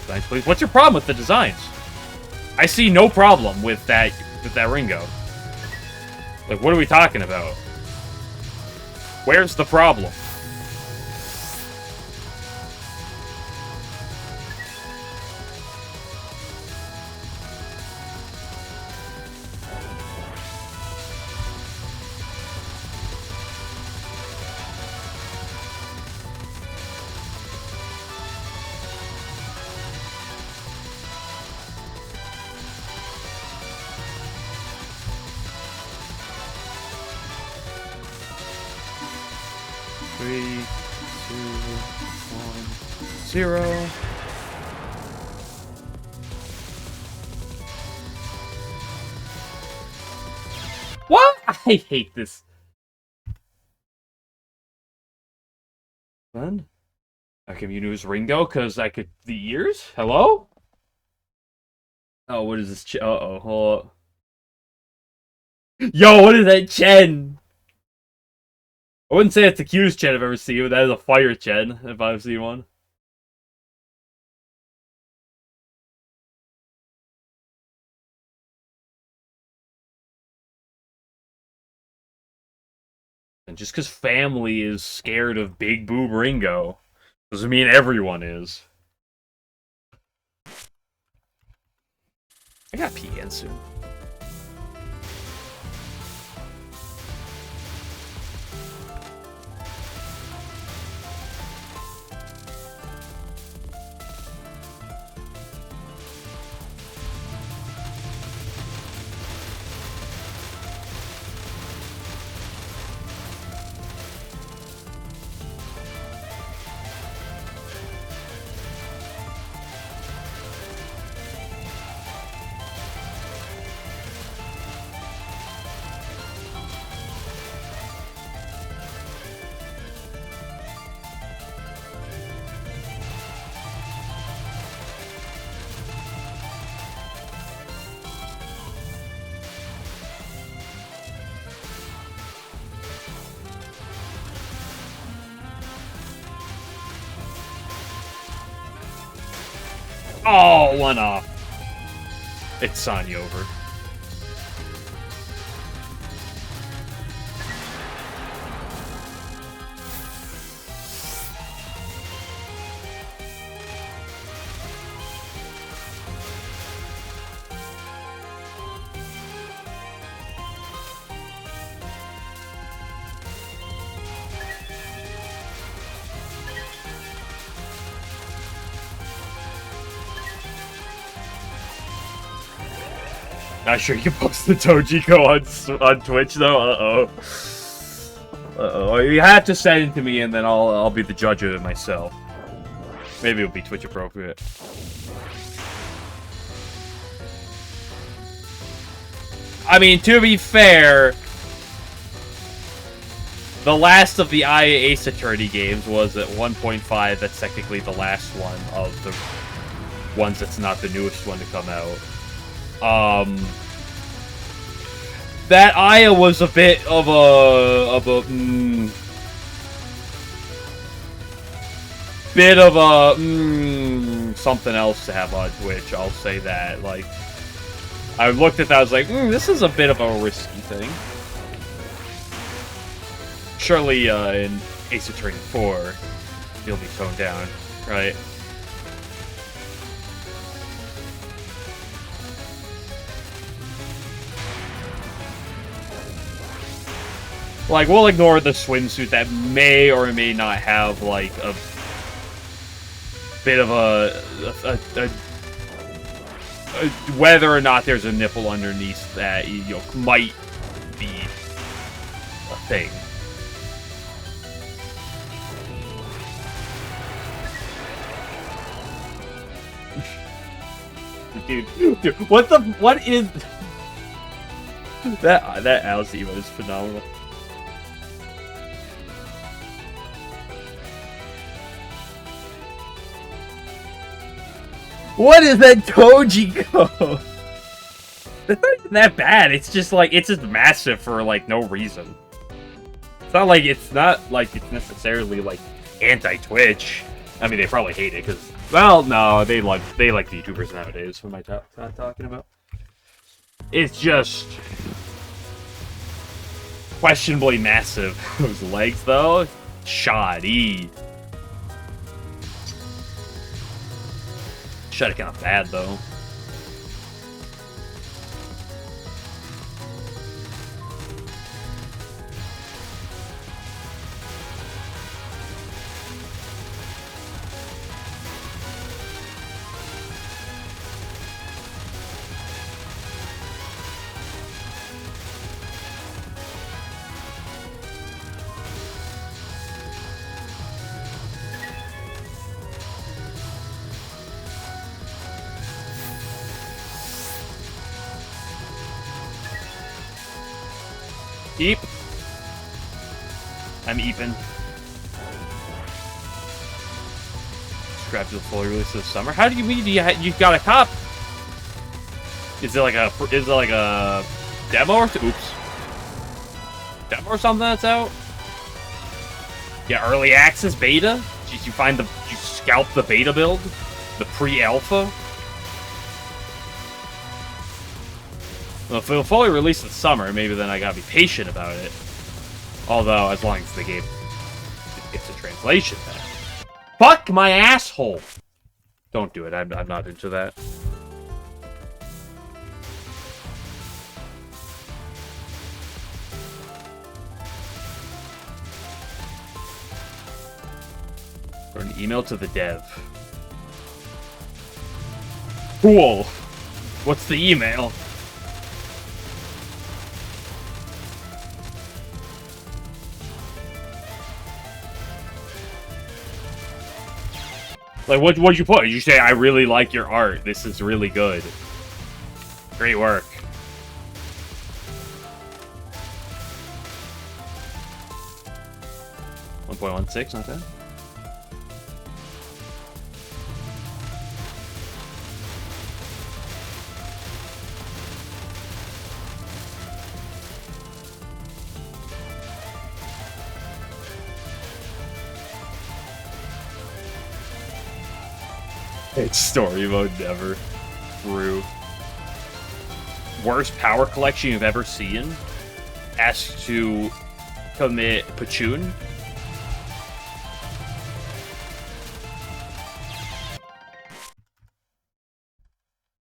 Designs, please. What's your problem with the designs? I see no problem with that Ringo. Like, what are we talking about? Where's the problem? 0. What? I hate this. Then I can use Ringo because I could the ears. Hello? Oh, what is this? Uh-oh, hold up. Yo, what is that Chen? I wouldn't say it's the cutest Chen I've ever seen, but that is a fire Chen if I've seen one. And just because family is scared of Big Boob Ringo doesn't mean everyone is. I got pee again soon. Oh, one off. It's Sonya over. Not sure you post the Tojiko on Twitch though. Uh-oh. You have to send it to me, and then I'll be the judge of it myself. Maybe it'll be Twitch appropriate. I mean, to be fair, the last of the IA Ace Attorney games was at 1.5. That's technically the last one of the ones that's not the newest one to come out. That Aya was a bit of something else to have on Twitch. I'll say that. Like, I looked at that, I was like, this is a bit of a risky thing. Surely, in Ace Attorney 4, you'll be toned down, right? Like, we'll ignore the swimsuit that may or may not have, like, a bit of whether or not there's a nipple underneath that, you know, might be a thing. Dude, what is... That Alice emote is phenomenal. What is that Tojiko? It's not even that bad. It's just like, it's just massive for like no reason. It's not like it's necessarily like anti-Twitch. I mean, they probably hate it because, well, no, they like the YouTubers nowadays. What am I talking about? It's just questionably massive. Those legs, though, shoddy. Shot it kind of bad, though. Eep. I'm eeping. Scrap to the full release this summer. How do you mean you got a cop? Is it like a demo or oops? Demo or something that's out? Yeah, early access beta? Jeez, you scalp the beta build? The pre-alpha? Well, if it'll fully release in the summer, maybe then I gotta be patient about it. Although, as long as the game gets a translation then. Fuck my asshole! Don't do it, I'm not into that. Or an email to the dev. Cool! What's the email? Like, what'd you put? Did you say, I really like your art. This is really good. Great work. .16, not bad. It's story mode never. True. Worst power collection you've ever seen? Asked to commit Pachoon?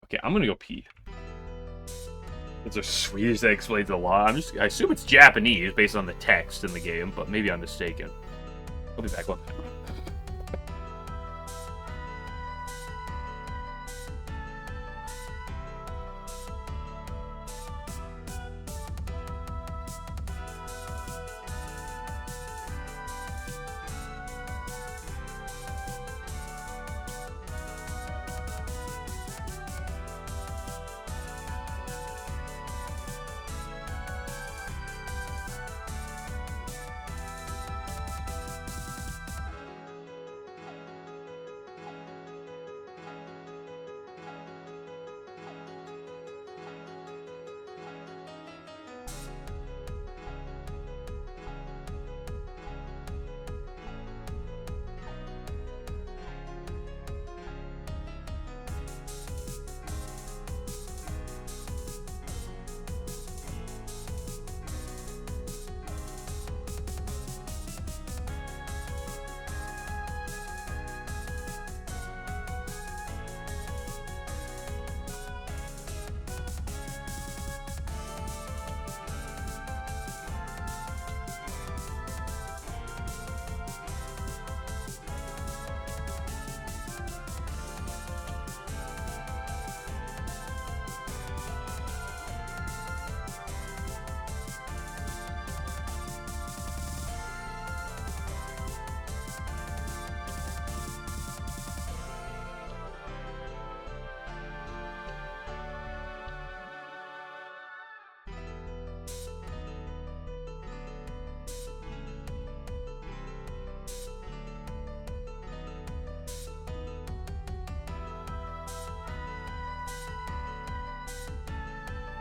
Okay, I'm gonna go pee. It's a Swedish that explains a lot. I assume it's Japanese based on the text in the game, but maybe I'm mistaken. I'll be back one minute.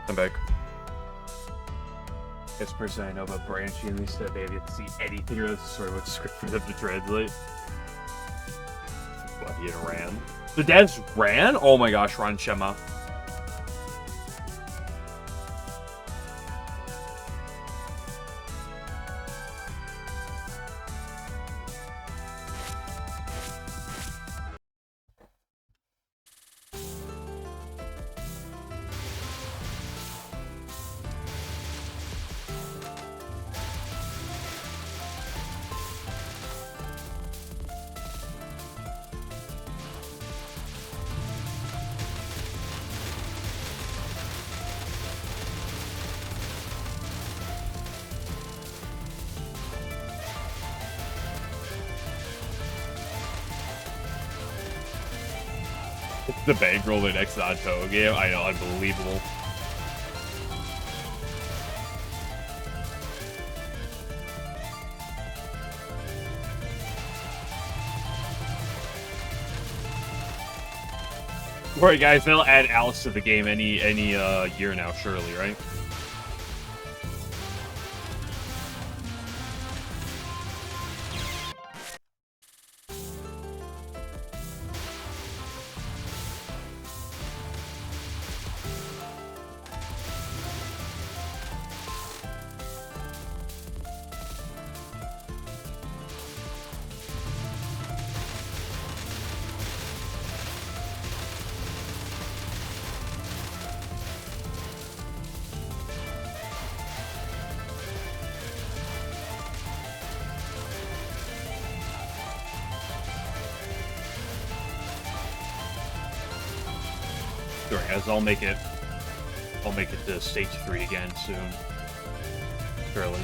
I'm back. This person I know about branching, they said they didn't see anything or that's sort of a script for them to translate. What, he had ran? The devs ran? Oh my gosh, Ran Shema. The bankroll the next Touhou game? I know, unbelievable. Right, guys, they'll add Alice to the game any year now, surely, right? Sure, guys, I'll make it to stage 3 again soon. Surely.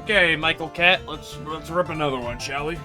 Okay, Michael Cat, let's rip another one, shall we?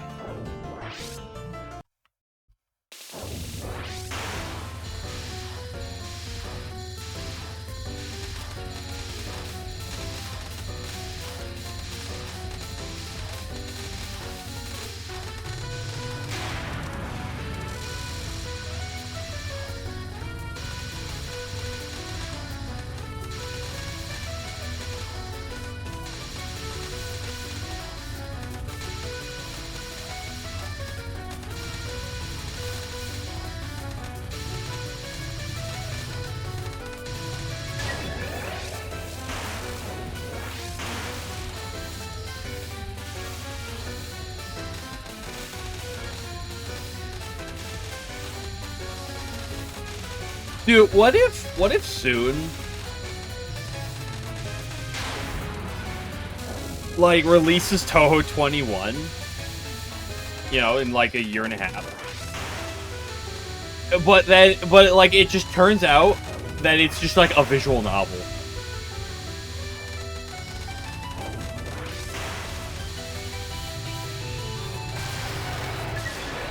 Dude, what if soon, like, releases Touhou 21, you know, in like a year and a half. But like, it just turns out that it's just like a visual novel.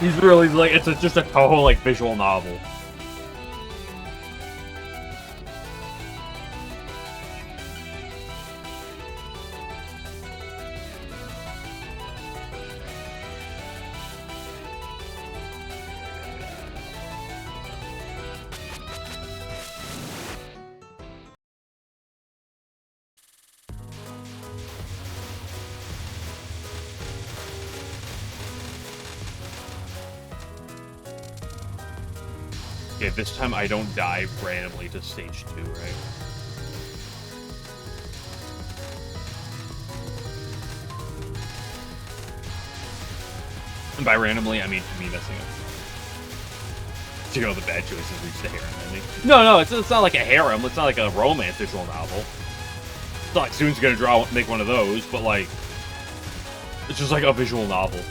He's really like, it's just a Touhou like visual novel. Okay, this time I don't die randomly to stage 2, right? And by randomly, I mean me messing up. You know, the bad choices reach the harem ending. No, it's not like a harem. It's not like a romance visual novel. It's not like Soon's gonna make one of those, but like, it's just like a visual novel.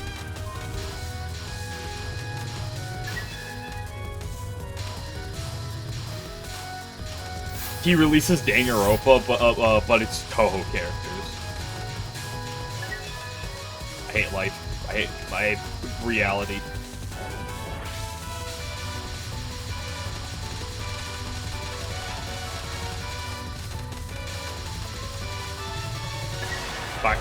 He releases Danganronpa, but it's Touhou characters. I hate life. I hate reality. Bye.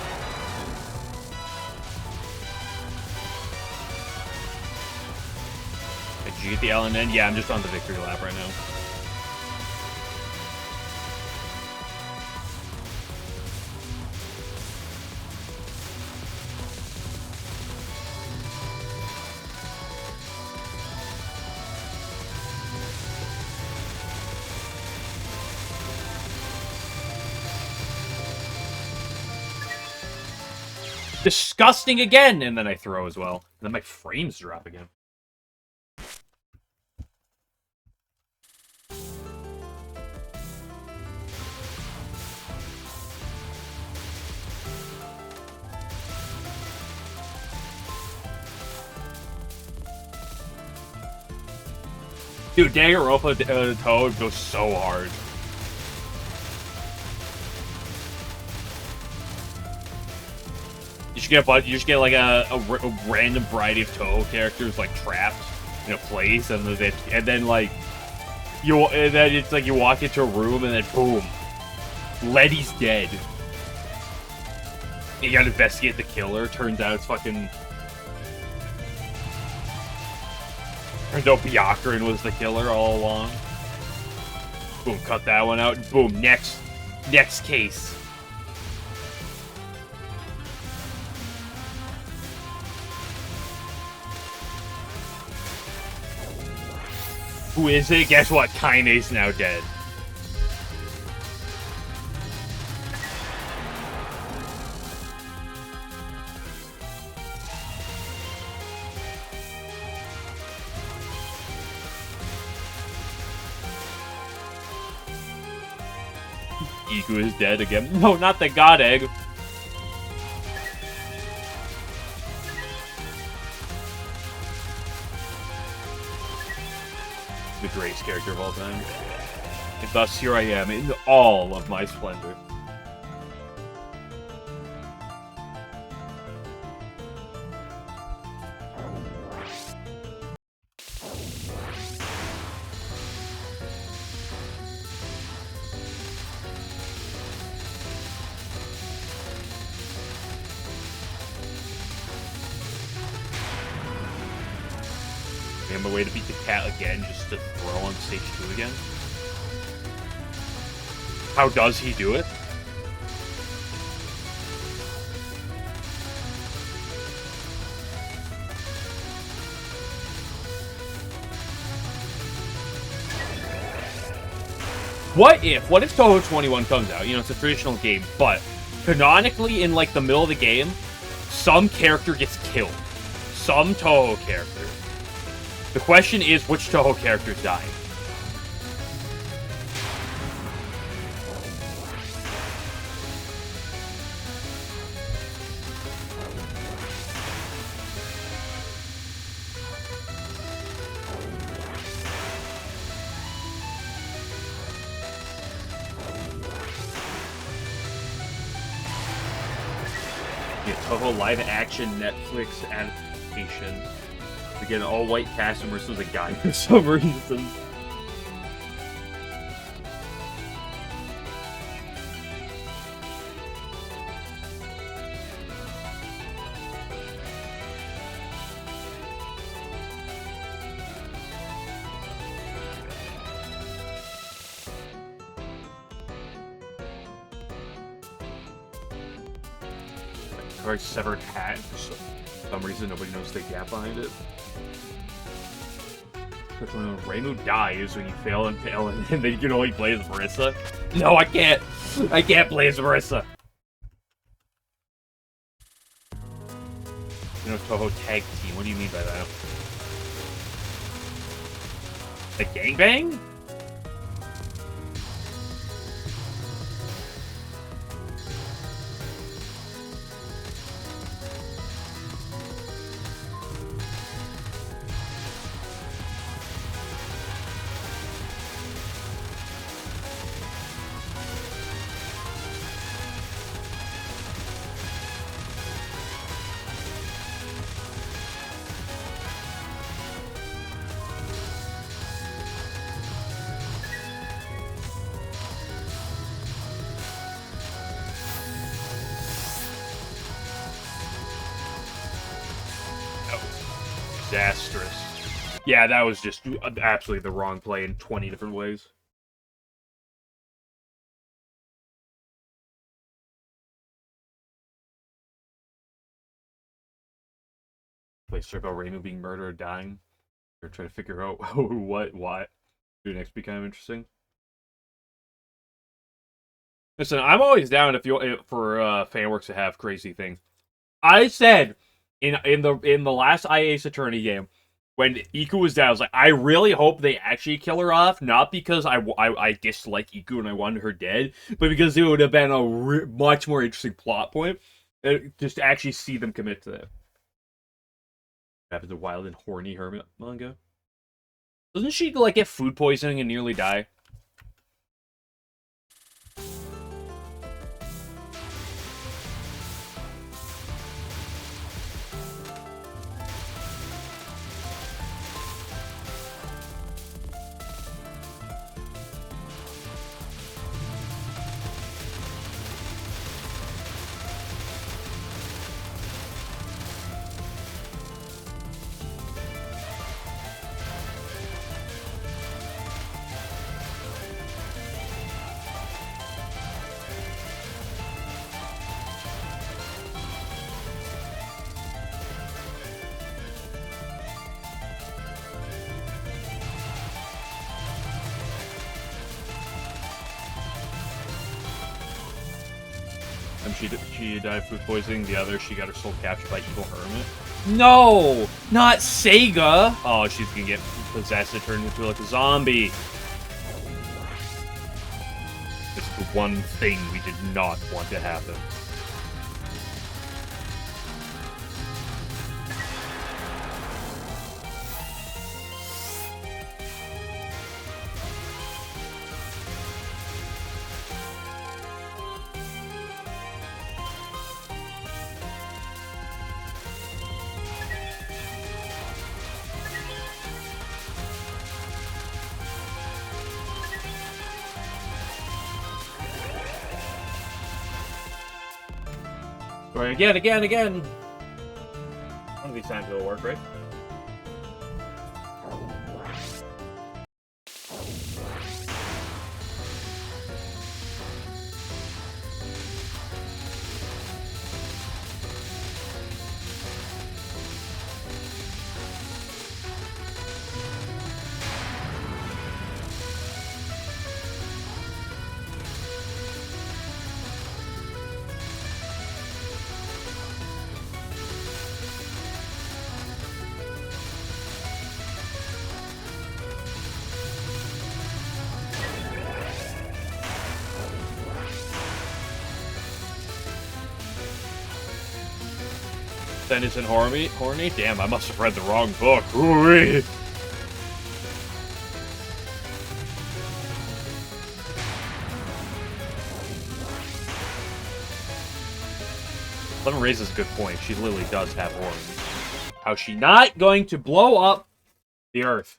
Did you get the LNN? Yeah, I'm just on the victory lap right now. Disgusting again! And then I throw as well. And then my frames drop again. Dude, Danganronpa Toad goes so hard. You should get like a random variety of Touhou characters like trapped in a place, and then like it's like you walk into a room and then boom, Letty's dead. You gotta investigate the killer. Turns out it's fucking. Turns out Byakuran was the killer all along. Boom, cut that one out. Boom, next case. Who is it? Guess what? Kaine's now dead. Iku is dead again. No, not the God Egg. The greatest character of all time. And thus, here I am in all of my splendor. A way to beat the cat again, just to throw on stage 2 again. How does he do it? What if Touhou 21 comes out? You know, it's a traditional game, but canonically in like the middle of the game, some character gets killed. Some Touhou character. The question is, which Touhou characters die? Yeah, Touhou live-action Netflix adaptation. We get an all-white cast and versus a guy for some reason. Very severed hat. For some reason, nobody knows the gap behind it. But when Reimu dies, when you fail into LNN, then you can only play as Marissa. No, I can't. I can't play as Marissa. You know, Touhou tag team. What do you mean by that? A gangbang? Disastrous. Yeah, that was just absolutely the wrong play in 20 different ways. Play strip about Reimu being murdered or dying. Or try to figure out who, what, why. Do next be kind of interesting. Listen, I'm always down if you for fan works to have crazy things. I said in the last Ace Attorney game when Iku was down, I was like, I really hope they actually kill her off, not because I dislike Iku and I wanted her dead, but because it would have been a much more interesting plot point, just to actually see them commit to that. Happens to Wild and Horny Hermit manga. Doesn't she like get food poisoning and nearly die? She died of food poisoning. The other, she got her soul captured by Evil Hermit. No! Not Sega! Oh, she's gonna get possessed and turned into like a zombie. It's the one thing we did not want to happen. Right, again! One of these times it'll work, right? Dennis and Horny? Damn, I must have read the wrong book. Ooh-wee. Lemon raises a good point. She literally does have horns. How's she not going to blow up the Earth?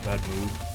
Bad move.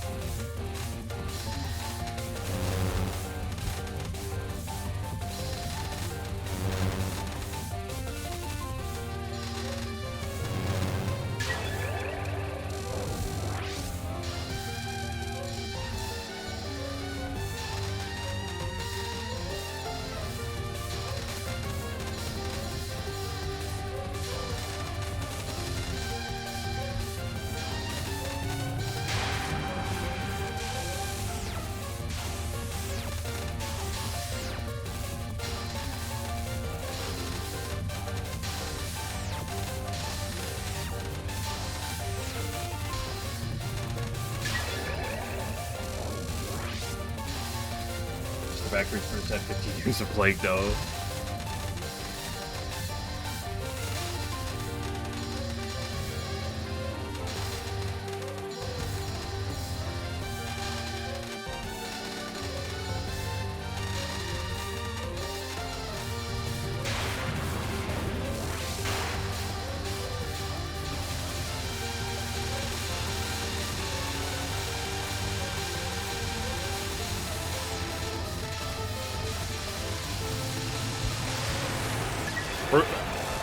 Factory first had 15 years of plague, though.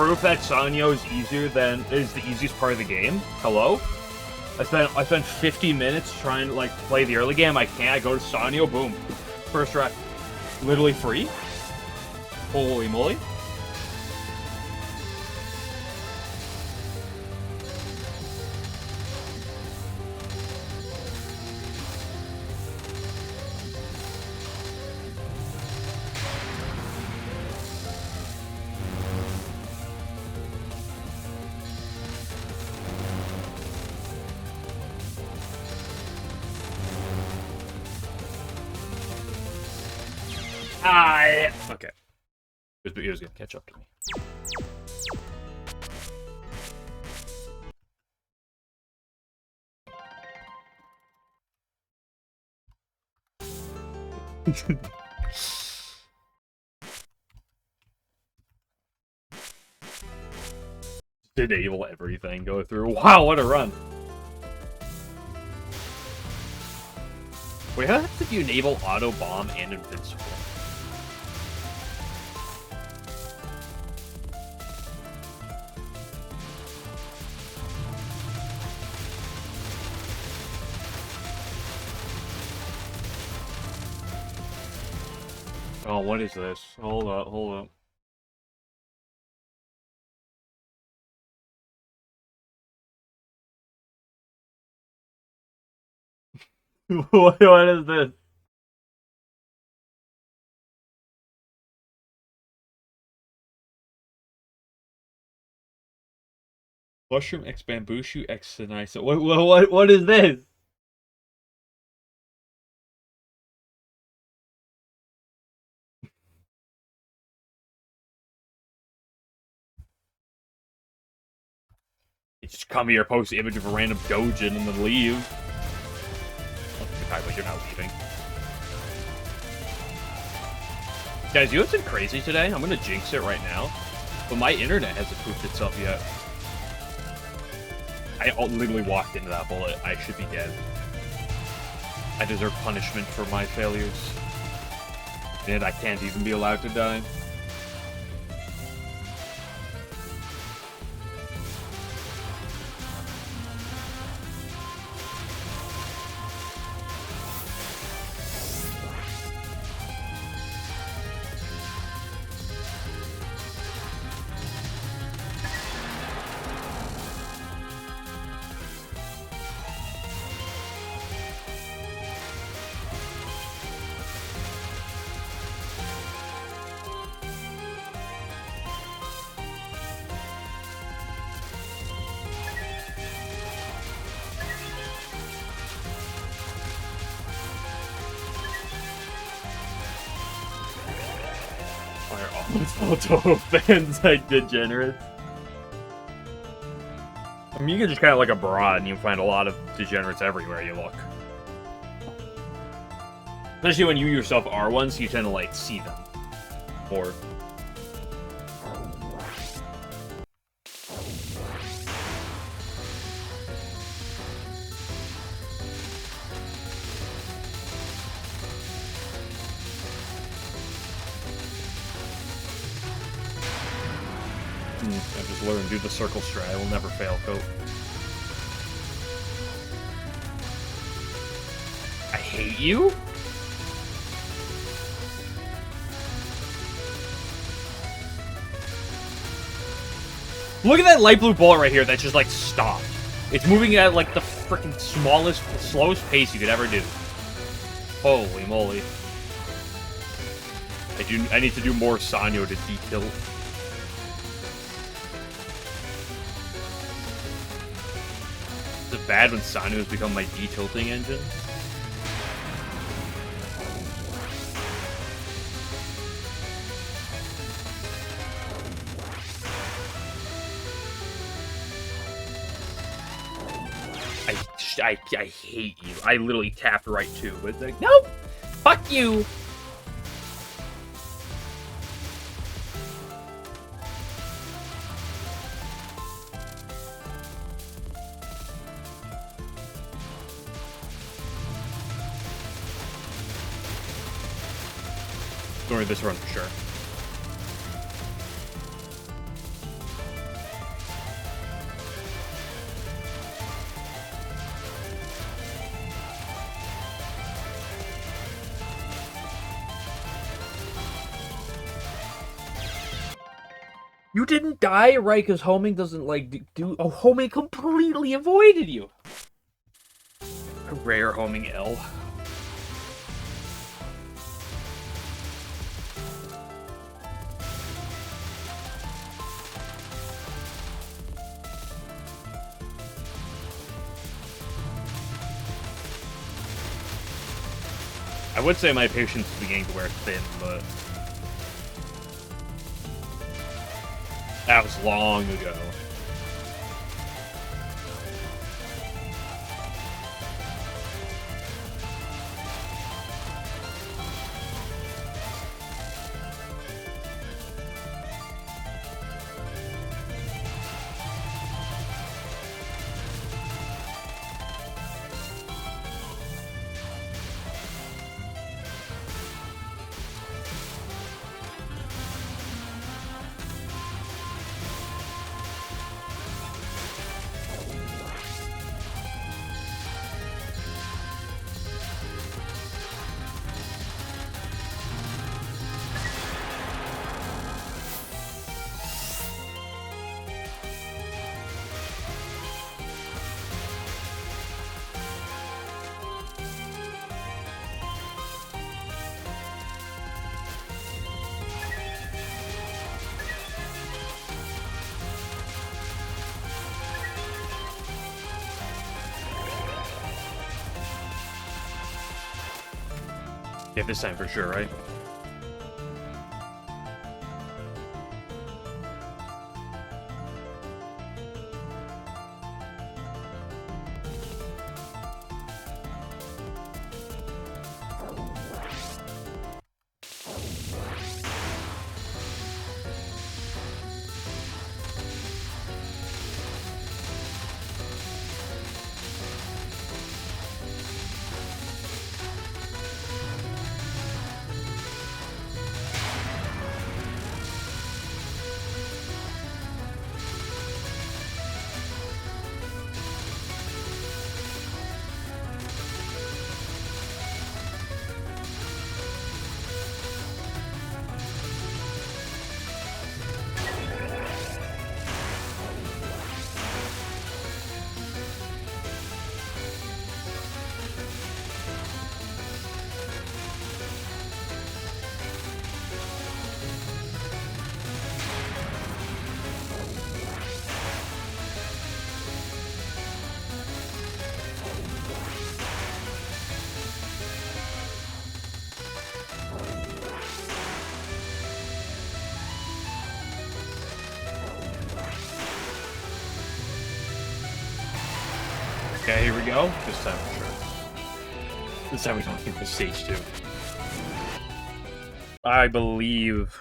proof that Sanyo is the easiest part of the game. Hello? I spent 50 minutes trying to like play the early game. I can't. I go to Sanyo, boom. First try. Literally free. Holy moly. Okay. He was gonna catch up to me. Enable everything, go through. Wow, what a run! Wait, how did you enable auto bomb and invincible? Oh, what is this? Hold up, hold up. What is this? Mushroom X Bambushu X Sinisa. What is this? You just come here, post the image of a random dojin, and then leave. Okay, but you're not leaving. Guys, you know what's been crazy today? I'm gonna jinx it right now. But my internet hasn't proofed itself yet. I literally walked into that bullet. I should be dead. I deserve punishment for my failures. And I can't even be allowed to die. Touhou fans like degenerates. I mean, you can just kind of like a broad and you find a lot of degenerates everywhere you look. Especially when you yourself are one, so you tend to like see them more. I just learned, do the circle strat. I will never fail, Coat. I hate you? Look at that light blue bullet right here that just, like, stopped. It's moving at, like, the freaking slowest pace you could ever do. Holy moly. I need to do more Sanyo to de-kill. Is it bad when Sanyo has become my de-tilting engine? I hate you. I literally tapped right too, but it's like, nope! Fuck you! During this run for sure. You didn't die, right? Because homing doesn't, like, do... Oh, homing completely avoided you. A rare homing L. I would say my patience is beginning to wear thin, but... That was long ago. Yeah, this time for sure, right? Okay, here we go. This time for sure. This time we don't get to stage 2. I believe...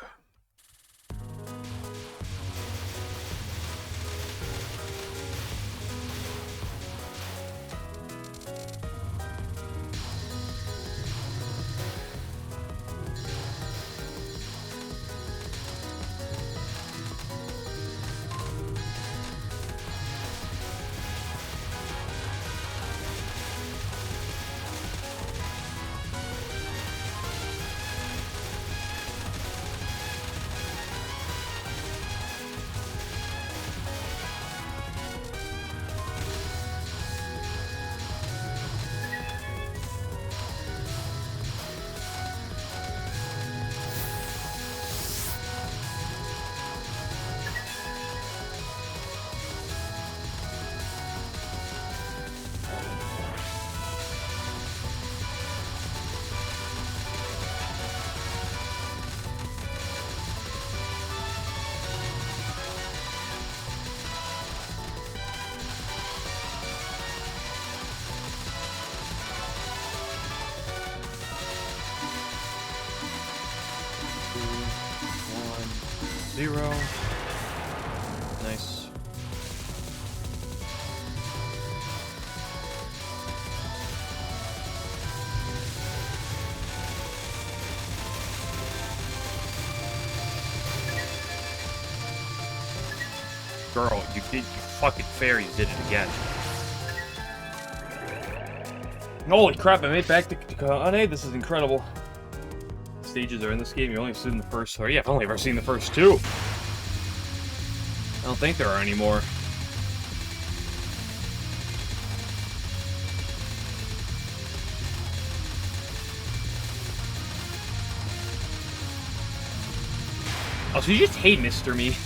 Zero. Nice. Girl, you fucking fairies did it again. Holy crap, I made it back to Kane. This is incredible. Stages are in this game. You only seen the first 3. Yeah, I've only ever seen the first 2. don't think there are any more. Oh, so you just hate Mr. Me.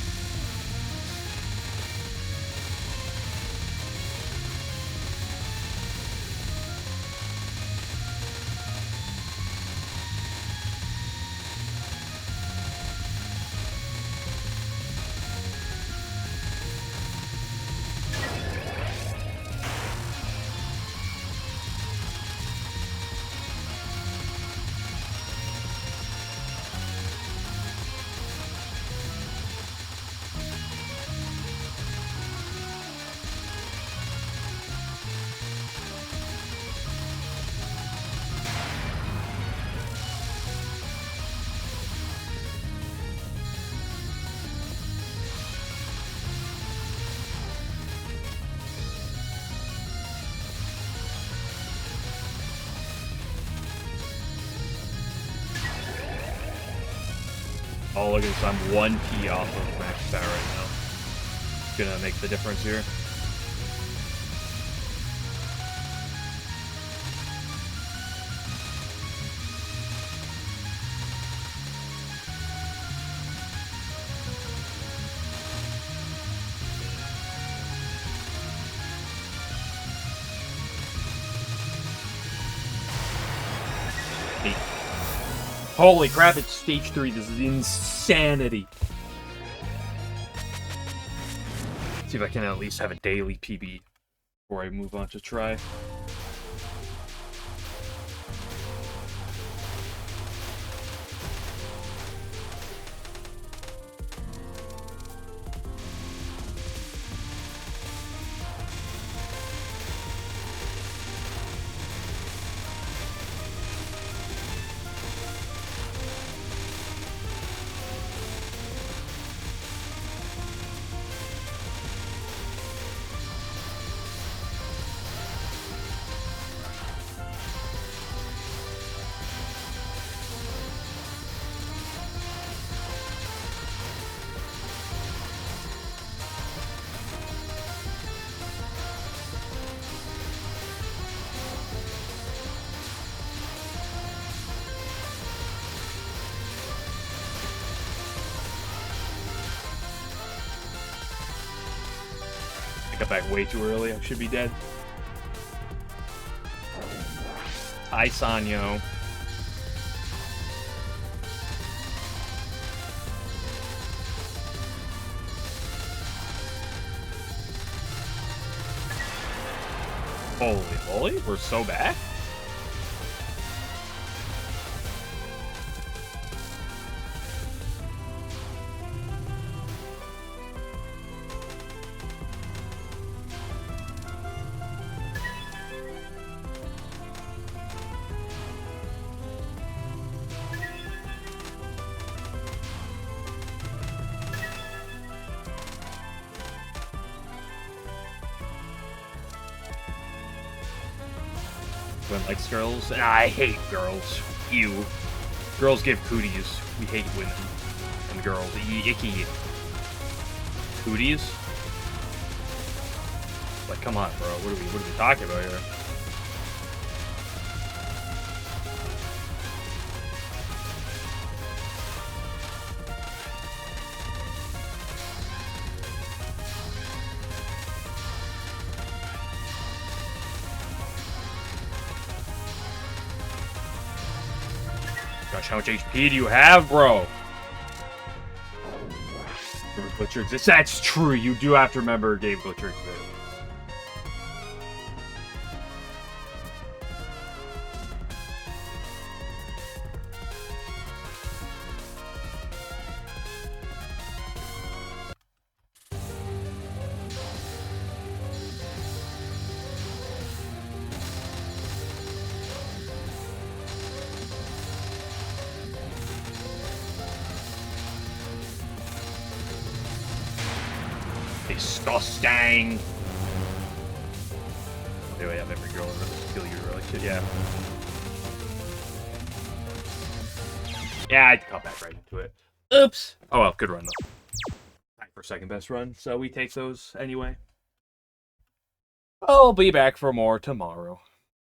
Oh, look at this. I'm 1P off of max stat right now. It's gonna make the difference here. Holy crap, it's stage 3. This is insanity. See if I can at least have a daily PB before I move on to try. I got back way too early. I should be dead. Hi, Sanyo. Holy moly, we're so back? Gwen likes girls. I hate girls. You. Girls give cooties. We hate women and girls. Icky. Cooties? Like, come on, bro. What are we talking about here? Gosh, how much HP do you have, bro? Butcher exists. That's true. You do have to remember Game Butcher exists. Disgusting. Do I have every girl in this kill you really shit? Yeah. Yeah, I'd cut back right into it. Oops. Oh well, good run though. Time for second best run, so we take those anyway. I'll be back for more tomorrow.